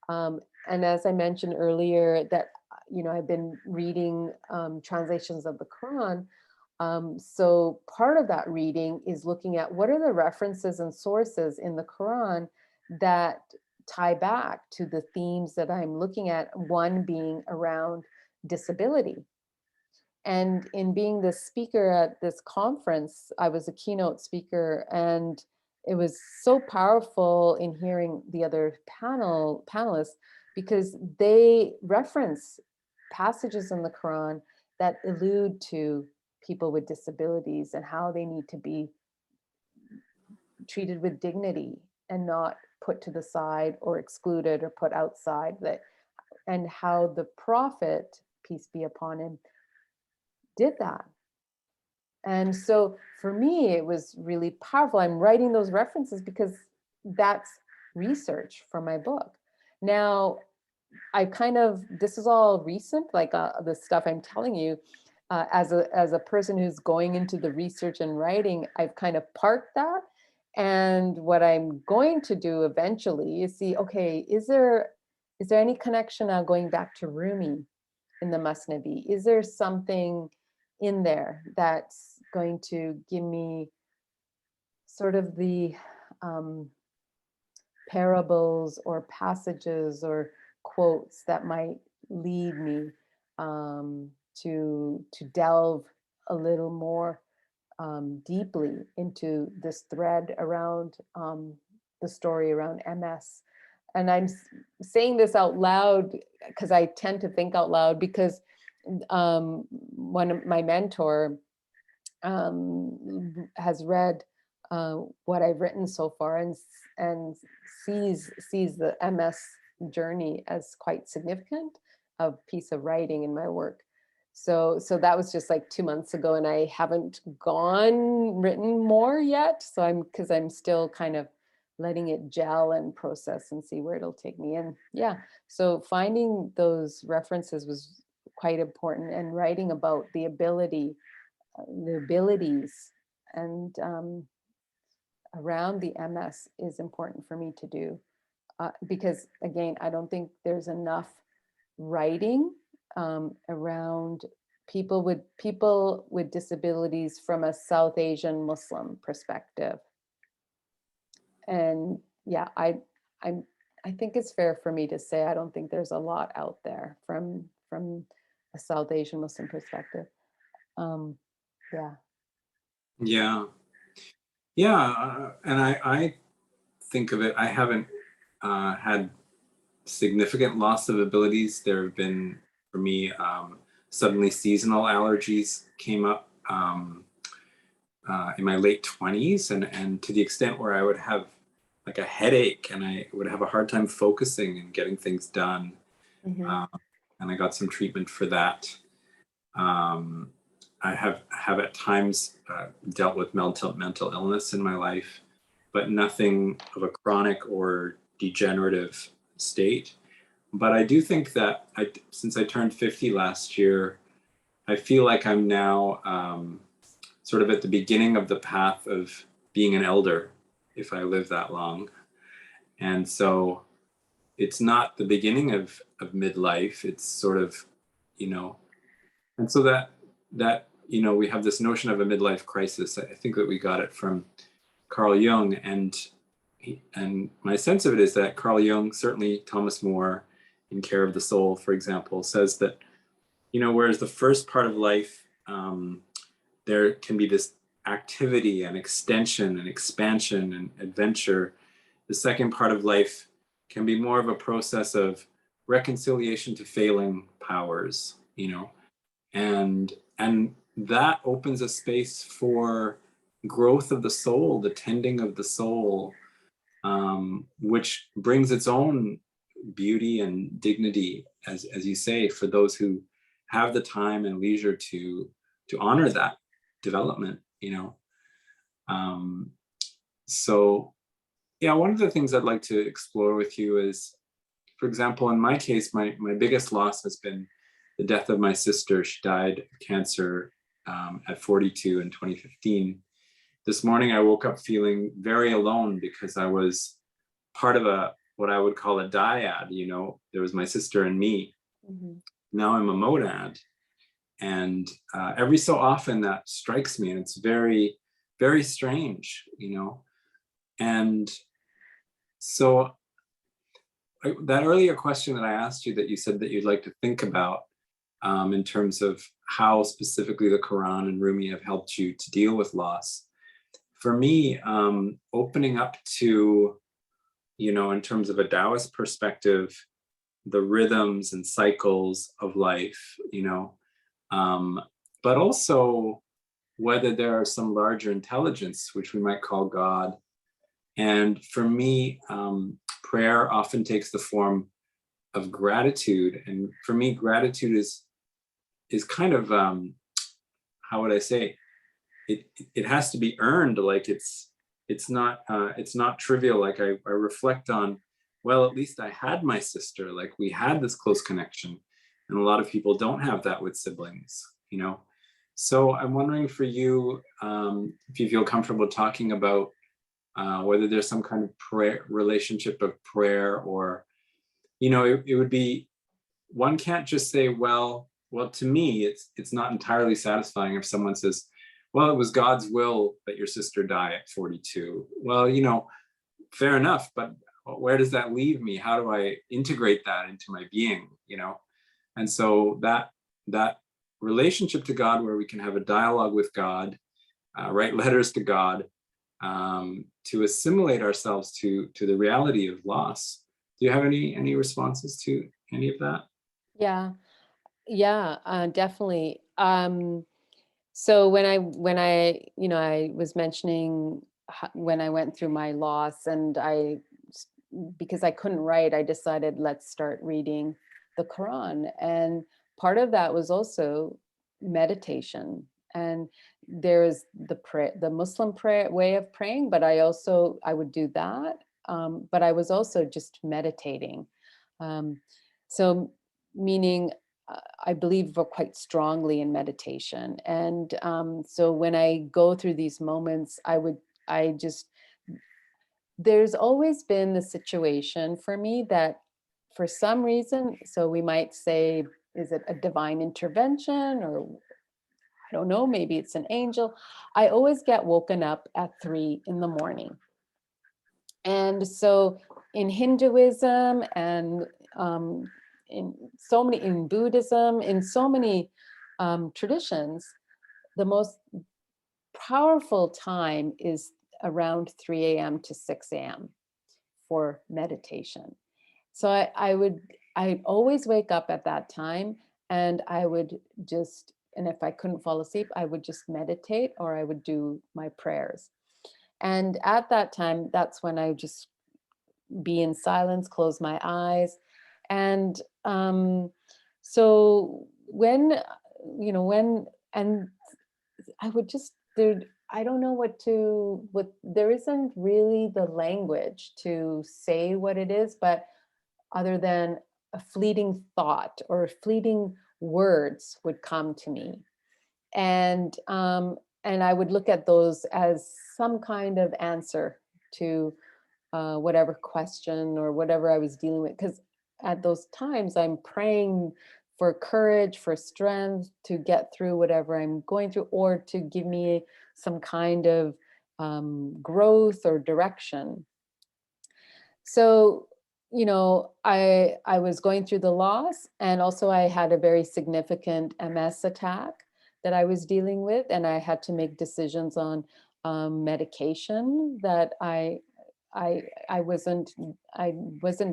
And as I mentioned earlier, that I've been reading translations of the Quran. So part of that reading is looking at what are the references and sources in the Quran that tie back to the themes that I'm looking at, one being around disability. And in being the speaker at this conference, I was a keynote speaker, and it was so powerful in hearing the other panelists, because they reference passages in the Quran that allude to people with disabilities and how they need to be treated with dignity and not put to the side or excluded or put outside, and how the Prophet, peace be upon him, did that. And so for me, it was really powerful. I'm writing those references because that's research for my book. Now, this is all recent, like the stuff I'm telling you, as a person who's going into the research and writing, I've kind of parked that. And what I'm going to do eventually is see, okay, is there any connection now going back to Rumi in the Masnavi? Is there something in there that's going to give me sort of the parables or passages or quotes that might lead me to delve a little more deeply into this thread around the story around MS. And I'm saying this out loud because I tend to think out loud, because one of my mentor has read what I've written so far, and sees the MS journey as quite significant, a piece of writing in my work. So that was just like 2 months ago, and I haven't written more yet. So because I'm still kind of letting it gel and process and see where it'll take me. And yeah, so finding those references was quite important, and writing about the abilities and around the MS is important for me to do, because again, I don't think there's enough writing around people with disabilities from a South Asian Muslim perspective. And yeah, I think it's fair for me to say I don't think there's a lot out there from a South Asian Muslim perspective. Yeah. And I think of it, I haven't had significant loss of abilities. There have been, for me, suddenly seasonal allergies came up in my late 20s, and to the extent where I would have like a headache, and I would have a hard time focusing and getting things done. Mm-hmm. And I got some treatment for that. I have at times dealt with mental illness in my life, but nothing of a chronic or degenerative state. but I do think that since I turned 50 last year, I feel like I'm now sort of at the beginning of the path of being an elder, if I live that long. And so it's not the beginning of midlife. It's sort of, and so that we have this notion of a midlife crisis. I think that we got it from Carl Jung, and my sense of it is that Carl Jung, certainly Thomas More in Care of the Soul, for example, says that, whereas the first part of life, there can be this activity and extension and expansion and adventure. The second part of life can be more of a process of reconciliation to failing powers, and that opens a space for growth of the soul, the tending of the soul, which brings its own beauty and dignity, as you say, for those who have the time and leisure to honor that development. So yeah, one of the things I'd like to explore with you is, for example, in my case, my biggest loss has been the death of my sister. She died of cancer at 42 in 2015. This morning, I woke up feeling very alone because I was part of what I would call a dyad. There was my sister and me. Mm-hmm. Now I'm a monad. And every so often that strikes me, and it's very, very strange, And so that earlier question that I asked you, that you said that you'd like to think about in terms of how specifically the Quran and Rumi have helped you to deal with loss. For me, opening up to, in terms of a Taoist perspective, the rhythms and cycles of life, but also whether there are some larger intelligence, which we might call God. And for me, prayer often takes the form of gratitude. And for me, gratitude is kind of, how would I say, it has to be earned. Like it's not trivial. Like I reflect on, well, at least I had my sister, like we had this close connection. And a lot of people don't have that with siblings, So I'm wondering for you, if you feel comfortable talking about whether there's some kind of prayer relationship of prayer, or, it would be, one can't just say, well, to me, it's not entirely satisfying if someone says, well, it was God's will that your sister die at 42. Well, fair enough, but where does that leave me? How do I integrate that into my being, And so that relationship to God, where we can have a dialogue with God, write letters to God, to assimilate ourselves to the reality of loss. Do you have any responses to any of that? Yeah, definitely. So when I I was mentioning when I went through my loss, and because I couldn't write, I decided, let's start reading the Quran. And part of that was also meditation. And there's the Muslim prayer way of praying, but I would do that. But I was also just meditating. So meaning, I believe quite strongly in meditation. And so when I go through these moments, there's always been the situation for me that for some reason, so we might say, is it a divine intervention, or I don't know, maybe it's an angel. I always get woken up at 3 a.m. And so in Hinduism and in Buddhism, in so many traditions, the most powerful time is around 3 a.m. to 6 a.m. for meditation. So I'd always wake up at that time, and and if I couldn't fall asleep, I would just meditate, or I would do my prayers. And at that time, that's when I just be in silence, close my eyes. And so and I would just, I don't know there isn't really the language to say what it is, but other than a fleeting thought or fleeting words would come to me. And I would look at those as some kind of answer to whatever question or whatever I was dealing with. Because at those times, I'm praying for courage, for strength to get through whatever I'm going through, or to give me some kind of growth or direction. So, I was going through the loss, and also I had a very significant MS attack that I was dealing with, and I had to make decisions on medication that I wasn't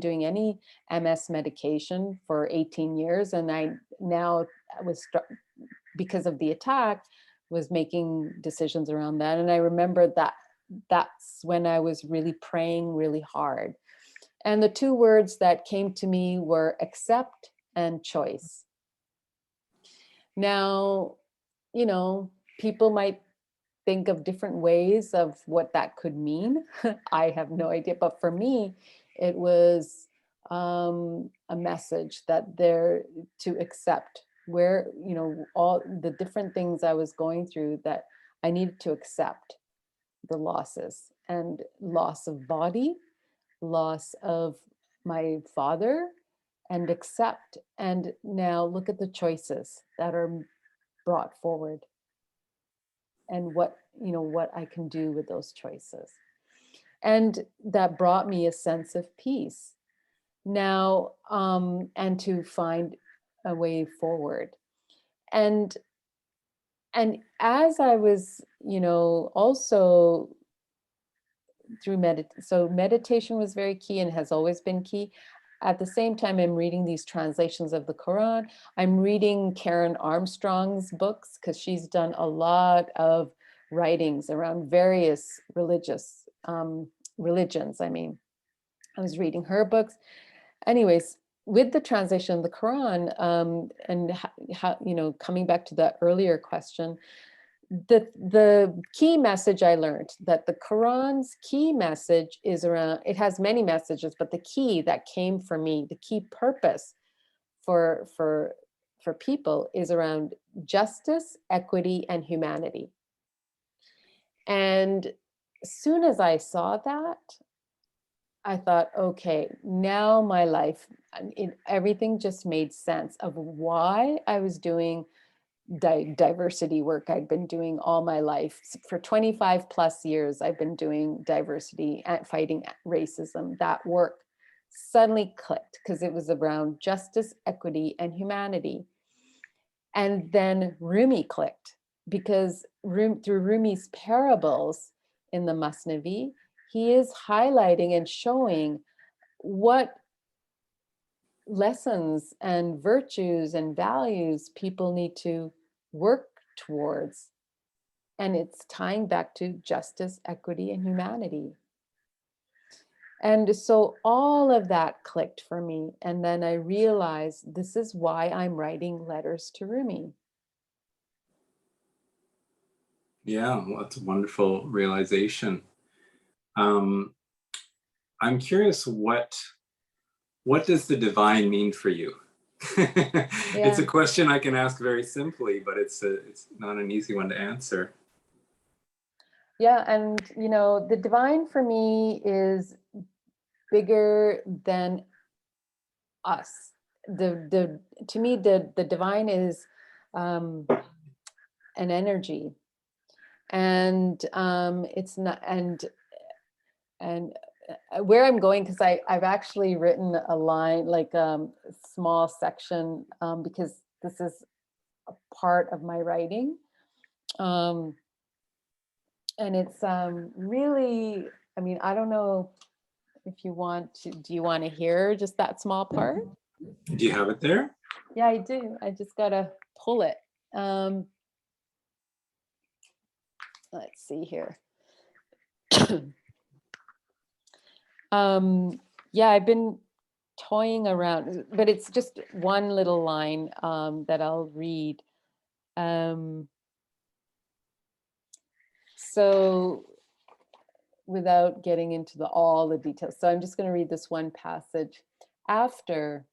doing any MS medication for 18 years, and I now because of the attack was making decisions around that. And I remember that that's when I was really praying really hard. And the two words that came to me were accept and choice. Now, people might think of different ways of what that could mean. I have no idea. But for me, it was a message that they're to accept where, all the different things I was going through, that I needed to accept the losses and loss of body, loss of my father, and accept. And now look at the choices that are brought forward and what I can do with those choices. And that brought me a sense of peace now, and to find a way forward. And as I was, also through meditation was very key and has always been key. At the same time, I'm reading these translations of the Quran. I'm reading Karen Armstrong's books because she's done a lot of writings around various religions. I was reading her books. Anyways, with the translation of the Quran, and how, coming back to that earlier question, the key message I learned, that the Quran's key message is around, it has many messages, but the key that came for me, the key purpose for people is around justice, equity, and humanity. And as soon as I saw that, I thought, okay, now my life, everything just made sense of why I was doing diversity work. I'd been doing all my life. For 25 plus years, I've been doing diversity and fighting racism. That work suddenly clicked because it was around justice, equity, and humanity. And then Rumi clicked because through Rumi's parables in the Masnavi, he is highlighting and showing what lessons and virtues and values people need to work towards. And it's tying back to justice, equity, and humanity. And so all of that clicked for me. And then I realized this is why I'm writing letters to Rumi. Yeah, well, that's a wonderful realization. I'm curious, what does the divine mean for you? It's a question I can ask very simply, but it's not an easy one to answer. Yeah, and the divine for me is bigger than us. To me, the divine is an energy, and it's not, and where I'm going, because I've actually written a line, like a small section, because this is a part of my writing, and it's really, I don't know if you want to, do you want to hear just that small part? Do you have it there? Yeah, I do. I just gotta pull it. Let's see here. Yeah, I've been toying around, but it's just one little line that I'll read. So without getting into all the details. So I'm just going to read this one passage. After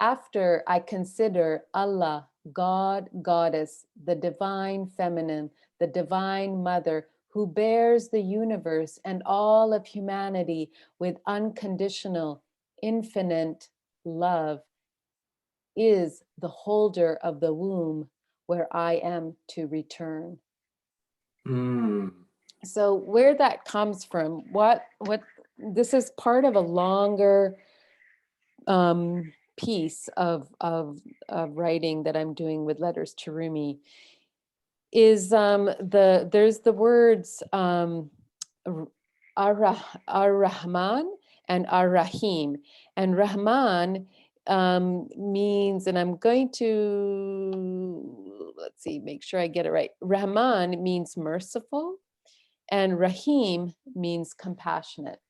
After I consider Allah, God, Goddess, the divine feminine, the divine mother, who bears the universe and all of humanity with unconditional, infinite love, is the holder of the womb where I am to return. Mm. So where that comes from, what this is part of a longer piece of writing that I'm doing with Letters to Rumi, is there's the words Ar-Rahman and Ar-Rahim. And Rahman means, and I'm going to, let's see, make sure I get it right. Rahman means merciful, and Rahim means compassionate.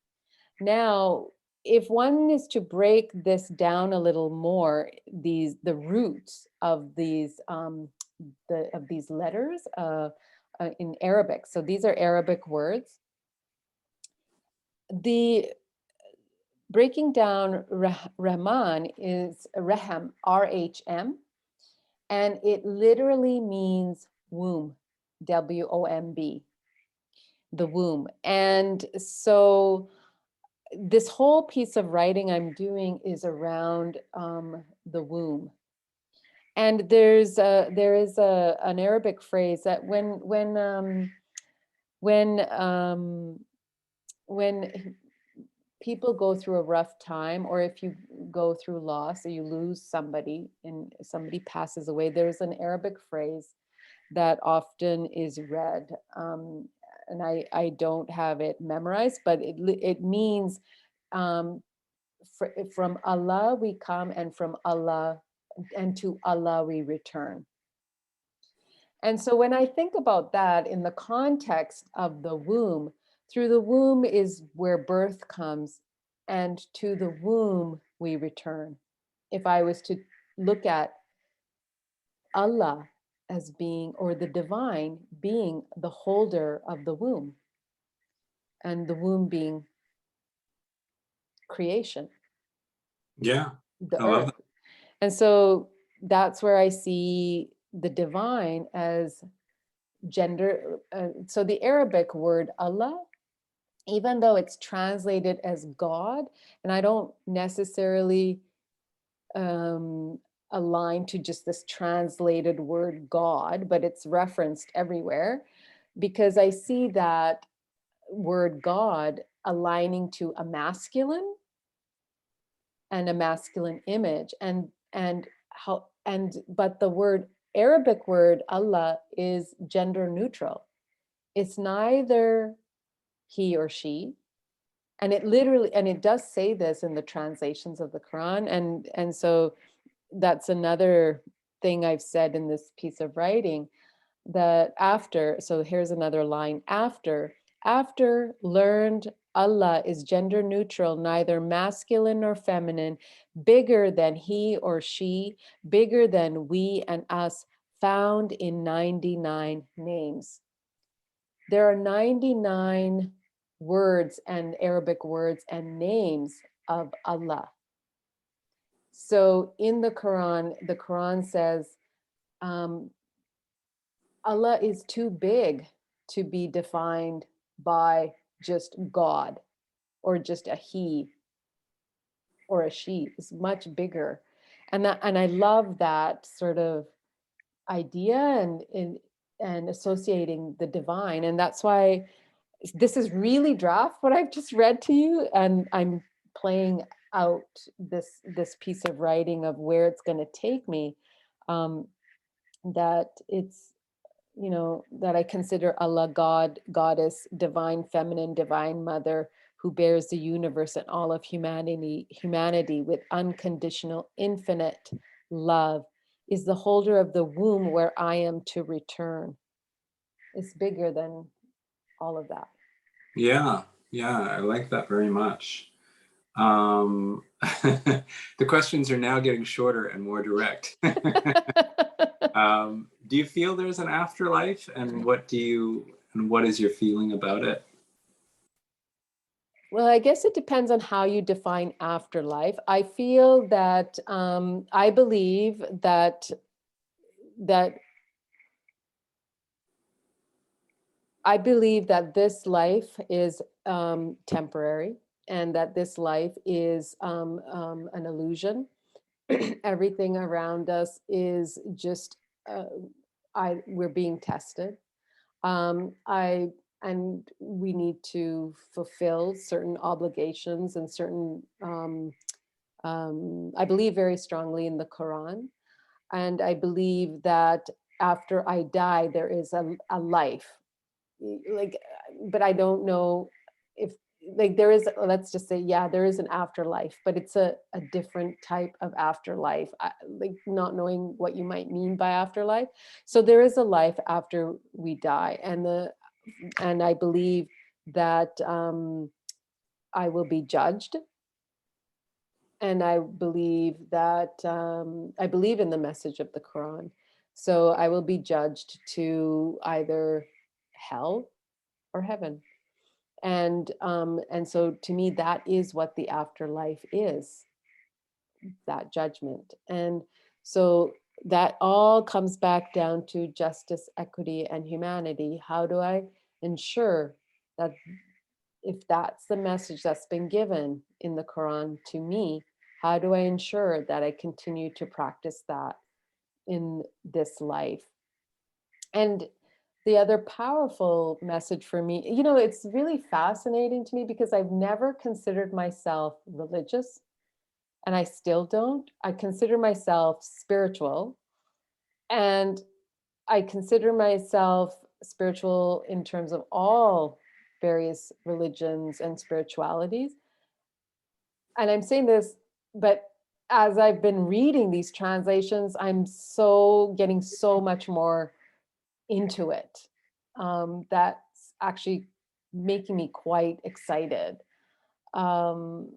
Now, if one is to break this down a little more, the roots of these letters in Arabic. So these are Arabic words. The breaking down Rahman is Rahim, R-H-M, and it literally means womb, W-O-M-B, the womb. And so this whole piece of writing I'm doing is around the womb. And there is an Arabic phrase that when people go through a rough time, or if you go through loss or you lose somebody and somebody passes away, there's an Arabic phrase that often is read. And I don't have it memorized, but it means from Allah we come, and from Allah and to Allah we return. And so when I think about that in the context of the womb, through the womb is where birth comes, and to the womb we return. If I was to look at Allah as being, or the divine being, the holder of the womb, and the womb being creation, Yeah, the I love earth. that. And so that's where I see the divine as gender. So the Arabic word Allah, even though it's translated as God, and I don't necessarily align to just this translated word God, but it's referenced everywhere, because I see that word God aligning to a masculine and a masculine image, and how, and but the word Arabic word Allah is gender neutral. It's neither he or she, and it literally, and it does say this in the translations of the Quran, and so that's another thing I've said in this piece of writing, that after, so here's another line, after learned Allah is gender neutral, neither masculine nor feminine, bigger than he or she, bigger than we and us, found in 99 names. There are 99 words and Arabic words and names of Allah. So in the Quran says, Allah is too big to be defined by just God, or just a he or a she. Is much bigger. And I love that sort of idea, and associating the divine. And that's why this is really draft what I've just read to you, and I'm playing out this piece of writing of where it's going to take me. That it's, that I consider Allah God, Goddess, divine feminine, divine mother, who bears the universe and all of humanity with unconditional, infinite love, is the holder of the womb where I am to return. It's bigger than all of that. Yeah, I like that very much. The questions are now getting shorter and more direct. Do you feel there's an afterlife, and what is your feeling about it? Well, I guess it depends on how you define afterlife. I feel that I believe that I believe that this life is temporary, and that this life is an illusion. Everything around us is just uh, we're being tested. I and we need to fulfill certain obligations and certain. I believe very strongly in the Quran, and I believe that after I die, there is a life. Like, but I don't know if like there is. Let's just say, yeah, there is an afterlife, but it's a different type of afterlife. Like not knowing what you might mean by afterlife. So there is a life after we die, and I believe that I will be judged, and I believe that I believe in the message of the Quran. So I will be judged to either hell or heaven, and so to me that is what the afterlife is, that judgment. And so that all comes back down to justice, equity, and humanity. How do I ensure that, if that's the message that's been given in the Quran to me, how do I ensure that I continue to practice that in this life? And the other powerful message for me, it's really fascinating to me because I've never considered myself religious, and I still don't. I consider myself spiritual, and I consider myself spiritual in terms of all various religions and spiritualities. And I'm saying this, but as I've been reading these translations, I'm so getting so much more into it. That's actually making me quite excited. Um,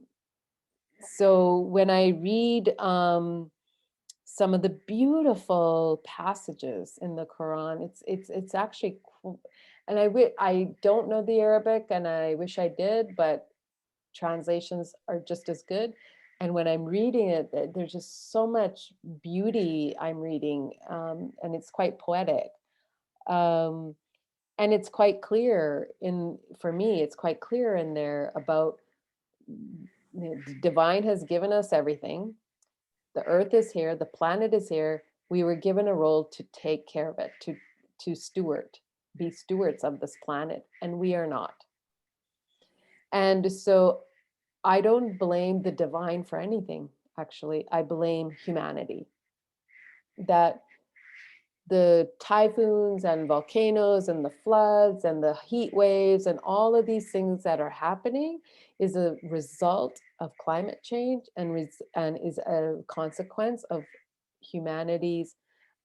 so when I read some of the beautiful passages in the Quran, it's actually and I don't know the Arabic, and I wish I did, but translations are just as good. And when I'm reading it, there's just so much beauty I'm reading, and it's quite poetic. Um, and it's quite clear for me, it's quite clear in there about the divine has given us everything. The earth is here, the planet is here. We were given a role to take care of it, to be stewards of this planet, and we are not. And so I don't blame the divine for anything, actually. I blame humanity. That the typhoons and volcanoes and the floods and the heat waves and all of these things that are happening is a result of climate change, and is a consequence of humanity's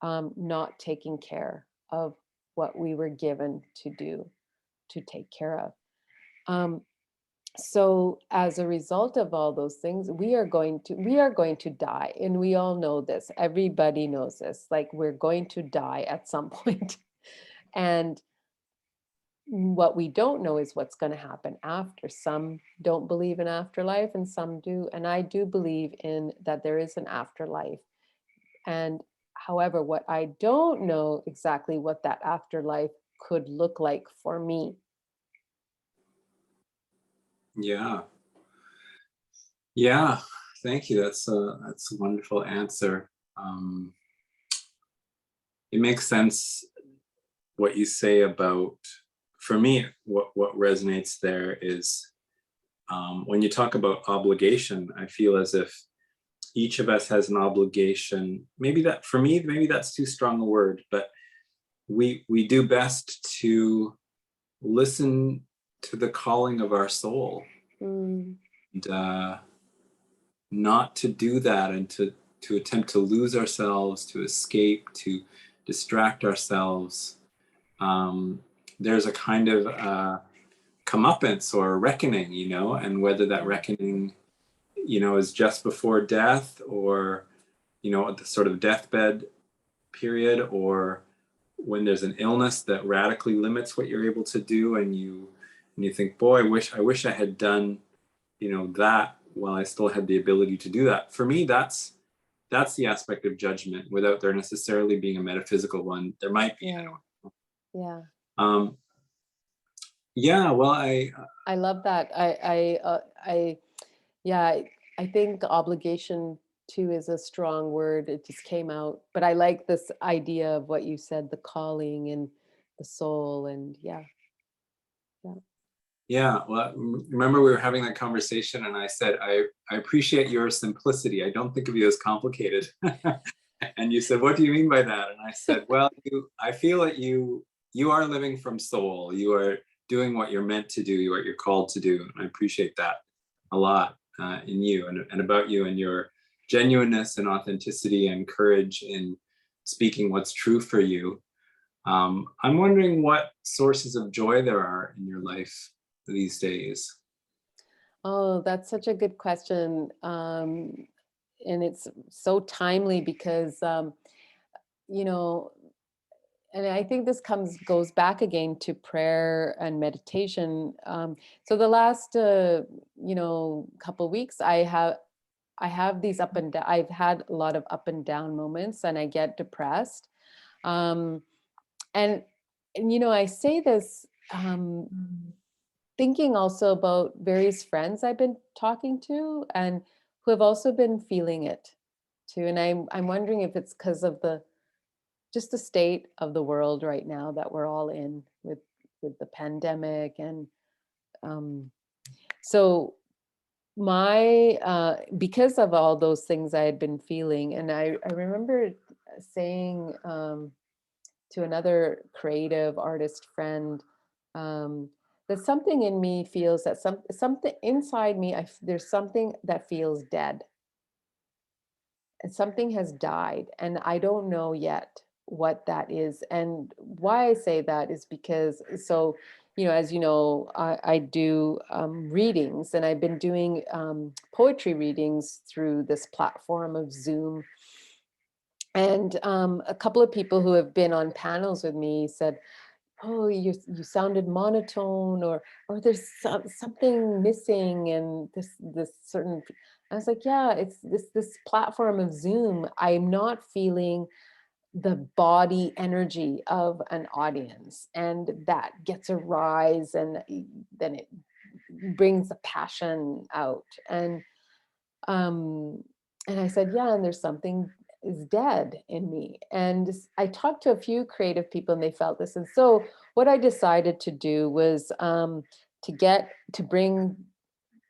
not taking care of what we were given to do, to take care of. Um, so as a result of all those things, we are going to die, and we all know this. Everybody knows this. Like, we're going to die at some point. And what we don't know is what's going to happen after. Some don't believe in afterlife, and some do. And I do believe in that there is an afterlife. And however, what I don't know exactly what that afterlife could look like for me. Yeah. Yeah. Thank you. That's a wonderful answer. It makes sense what you say about, for me, what resonates there is when you talk about obligation, I feel as if each of us has an obligation. Maybe that, for me, maybe that's too strong a word, but we do best to listen to the calling of our soul, Mm. and not to do that, and to attempt to lose ourselves, to escape, to distract ourselves. There's a kind of comeuppance or reckoning, and whether that reckoning, is just before death, or, at the sort of deathbed period, or when there's an illness that radically limits what you're able to do, and you and you think, boy, I wish I had done, that while I still had the ability to do that. For me, that's the aspect of judgment, without there necessarily being a metaphysical one. There might be. Yeah. Yeah. Um, yeah. Well, I love that. Yeah, I think obligation too is a strong word. It just came out, but I like this idea of what you said, the calling and the soul, and yeah, yeah, yeah. Well, remember we were having that conversation, and I said I appreciate your simplicity. I don't think of you as complicated. And you said, "What do you mean by that?" And I said, "Well, I feel that you are living from soul. You are doing what you're meant to do, what you're called to do, and I appreciate that a lot in you and about you and your genuineness and authenticity and courage in speaking what's true for you." I'm wondering what sources of joy there are in your life these days. Oh, that's such a good question. And it's so timely because, you know, and I think this goes back again to prayer and meditation. So the last, couple weeks, I have these up and down. I've had a lot of up and down moments, and I get depressed. Um, and I say this. Thinking also about various friends I've been talking to and who have also been feeling it too. And I'm wondering if it's because of the state of the world right now that we're all in with the pandemic. And um, so my because of all those things I had been feeling, and I remember saying to another creative artist friend, um, that something in me feels that something inside me, there's something that feels dead, and something has died, and I don't know yet what that is. And why I say that is because, so as you know, I do readings, and I've been doing poetry readings through this platform of Zoom. And a couple of people who have been on panels with me said, "Oh, you sounded monotone, or there's something missing, and this certain." I was like, "Yeah, it's this platform of Zoom. I'm not feeling the body energy of an audience, and that gets a rise, and then it brings the passion out." Um, and I said, "Yeah, and there's something is dead in me." And I talked to a few creative people, and they felt this. And so what I decided to do was to bring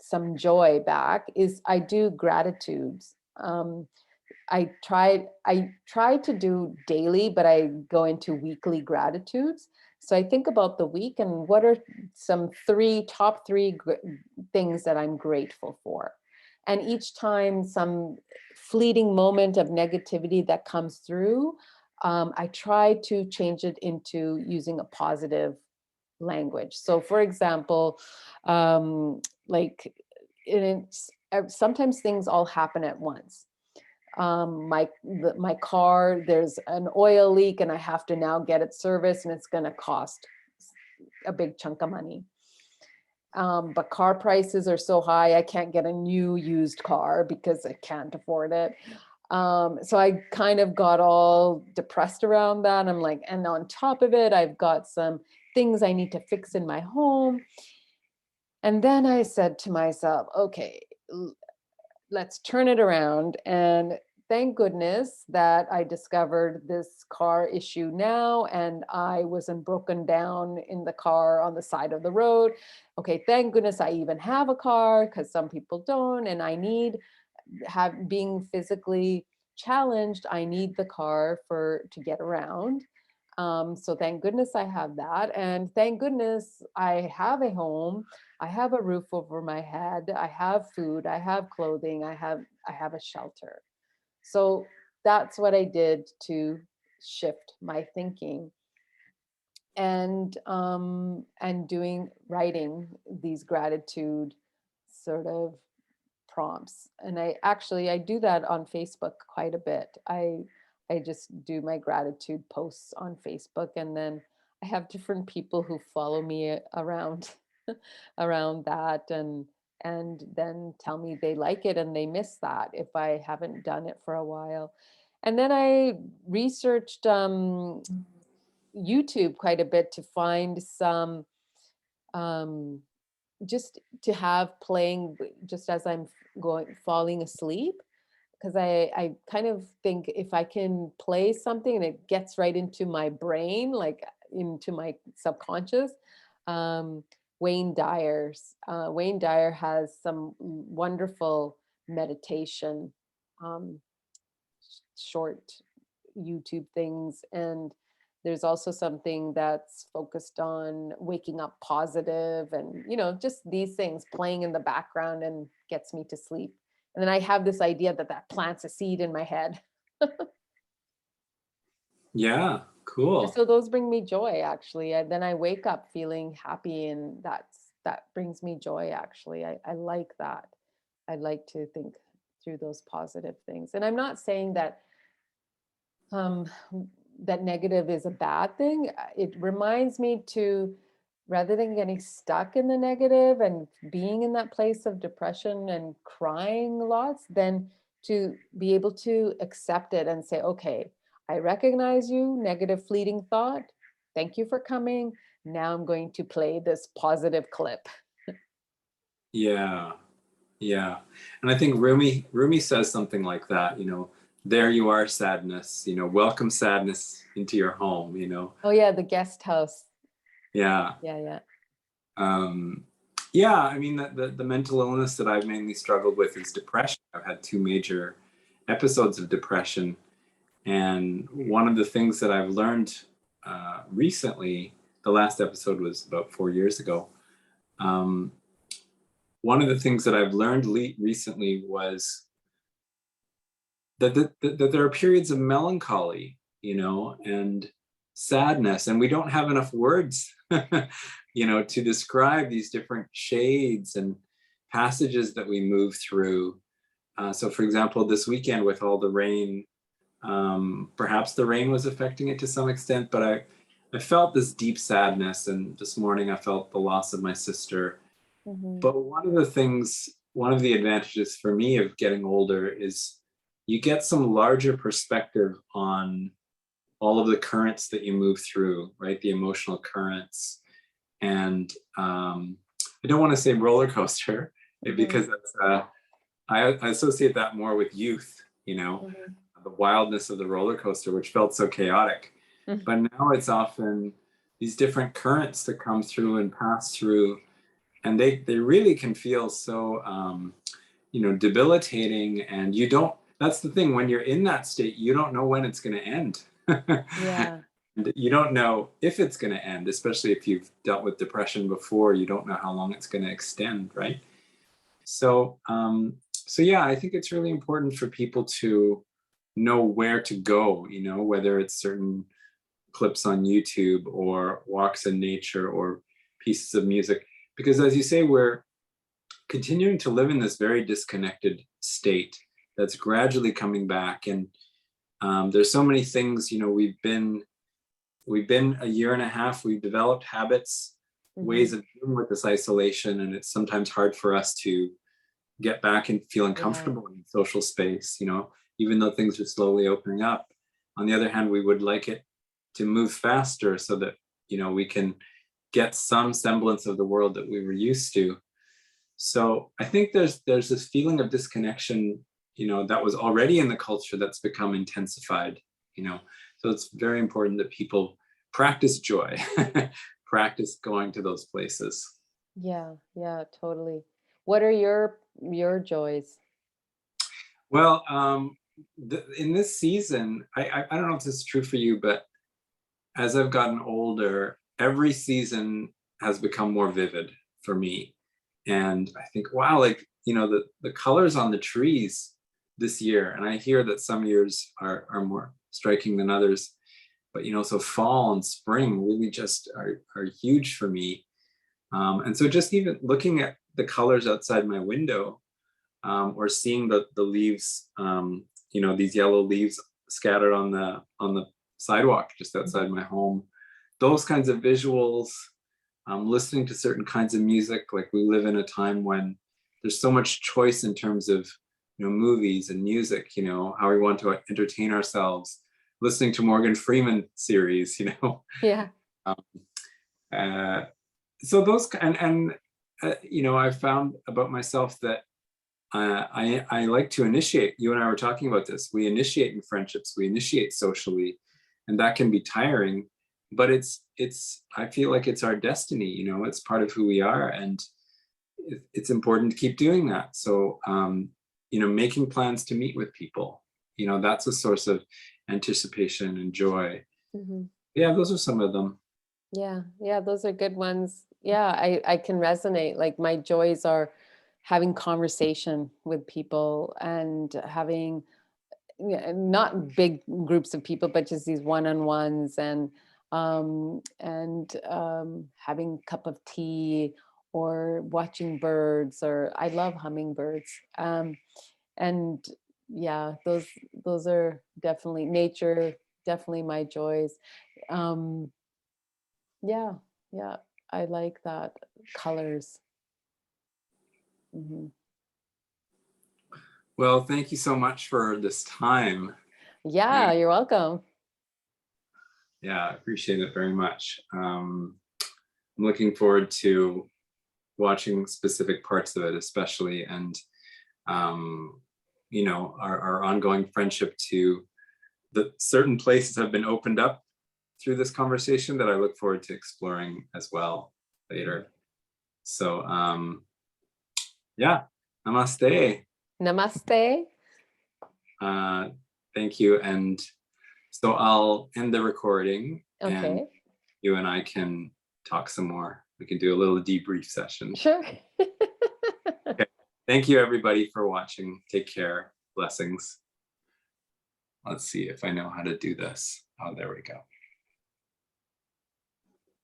some joy back is I do gratitudes. I try to do daily, but I go into weekly gratitudes. So I think about the week and what are some top three things that I'm grateful for. And each time some fleeting moment of negativity that comes through, I try to change it into using a positive language. So for example, like sometimes things all happen at once. My car, there's an oil leak, and I have to now get it serviced, and it's going to cost a big chunk of money. But car prices are so high, I can't get a new used car because I can't afford it. So I kind of got all depressed around that. I'm like, and on top of it, I've got some things I need to fix in my home. And then I said to myself, okay, let's turn it around. And thank goodness that I discovered this car issue now, and I wasn't broken down in the car on the side of the road. Okay, thank goodness I even have a car, because some people don't, and being physically challenged, I need the car to get around. So thank goodness I have that, and thank goodness I have a home. I have a roof over my head. I have food. I have clothing. I have a shelter. So that's what I did to shift my thinking, and doing writing these gratitude sort of prompts. And I do that on Facebook quite a bit. I just do my gratitude posts on Facebook, and then I have different people who follow me around. around that, and then tell me they like it and they miss that if I haven't done it for a while. And then I researched YouTube quite a bit to find some um, just to have playing just as I'm going falling asleep, because I kind of think if I can play something and it gets right into my brain, like into my subconscious. um Wayne Dyer has some wonderful meditation um short YouTube things. And there's also something that's focused on waking up positive, and just these things playing in the background and gets me to sleep. And then I have this idea that that plants a seed in my head. Yeah, cool. So those bring me joy, actually. And then I wake up feeling happy, and that brings me joy, actually. I like that. I like to think through those positive things. And I'm not saying that um, that negative is a bad thing. It reminds me to, rather than getting stuck in the negative and being in that place of depression and crying lots, then to be able to accept it and say, okay, I recognize you, negative fleeting thought. Thank you for coming. Now I'm going to play this positive clip. Yeah, yeah. And I think Rumi says something like that, there you are, sadness, welcome sadness into your home, Oh yeah, the guest house. Yeah. Yeah, yeah. Yeah, I mean, the mental illness that I've mainly struggled with is depression. I've had two major episodes of depression. And one of the things that I've learned recently, the last episode was about 4 years ago. One of the things that I've learned recently was that there are periods of melancholy, and sadness, and we don't have enough words, to describe these different shades and passages that we move through. So, for example, this weekend with all the rain, perhaps the rain was affecting it to some extent, but I felt this deep sadness, and this morning I felt the loss of my sister. Mm-hmm. But one of the advantages for me of getting older is you get some larger perspective on all of the currents that you move through, right? The emotional currents. And I don't want to say roller coaster because that's, I associate that more with youth, Mm-hmm. the wildness of the roller coaster, which felt so chaotic. Mm-hmm. But now it's often these different currents that come through and pass through, and they really can feel so debilitating. And that's the thing, when you're in that state, you don't know when it's going to end. Yeah. And you don't know if it's going to end, especially if you've dealt with depression before. You don't know how long it's going to extend, right? So yeah, I think it's really important for people to know where to go, whether it's certain clips on YouTube or walks in nature or pieces of music. Because as you say, we're continuing to live in this very disconnected state that's gradually coming back. And there's so many things, we've been a year and a half, we've developed habits, ways of dealing with this isolation, and it's sometimes hard for us to get back and feeling comfortable in social space, even though things are slowly opening up. On the other hand, we would like it to move faster so that, we can get some semblance of the world that we were used to. So I think there's this feeling of disconnection, that was already in the culture that's become intensified, So it's very important that people practice joy, practice going to those places. Yeah, yeah, totally. What are your joys? Well, in this season, I don't know if this is true for you, but as I've gotten older, every season has become more vivid for me. And I think, wow, like, the colors on the trees this year, and I hear that some years are more striking than others, but, so fall and spring really just are huge for me. And so just even looking at the colors outside my window, or seeing the leaves, these yellow leaves scattered on the sidewalk just outside my home, those kinds of visuals, listening to certain kinds of music. Like we live in a time when there's so much choice in terms of, movies and music, how we want to entertain ourselves, listening to Morgan Freeman series, Yeah. Um, so those, I've found about myself that I like to initiate. You and I were talking about this. We initiate in friendships, we initiate socially, and that can be tiring, but I feel like it's our destiny, it's part of who we are, and it's important to keep doing that. So, making plans to meet with people, that's a source of anticipation and joy. Mhm. Yeah, those are some of them. Yeah, those are good ones. Yeah, I can resonate. Like my joys are having conversation with people and having not big groups of people, but just these one-on-ones and having a cup of tea or watching birds, or I love hummingbirds. And yeah, those are definitely nature, definitely my joys. Um, yeah, yeah, I like that. Colors. Hmm. Well, thank you so much for this time. Yeah, you're welcome. Yeah, I appreciate it very much. I'm looking forward to watching specific parts of it, especially, and our ongoing friendship to the certain places have been opened up through this conversation that I look forward to exploring as well later. So yeah, namaste. Namaste. Uh, thank you. And so I'll end the recording and Okay. you and I can talk some more. We can do a little debrief session. Sure. Okay. Thank you everybody for watching. Take care. Blessings. Let's see if I know how to do this. Oh, there we go.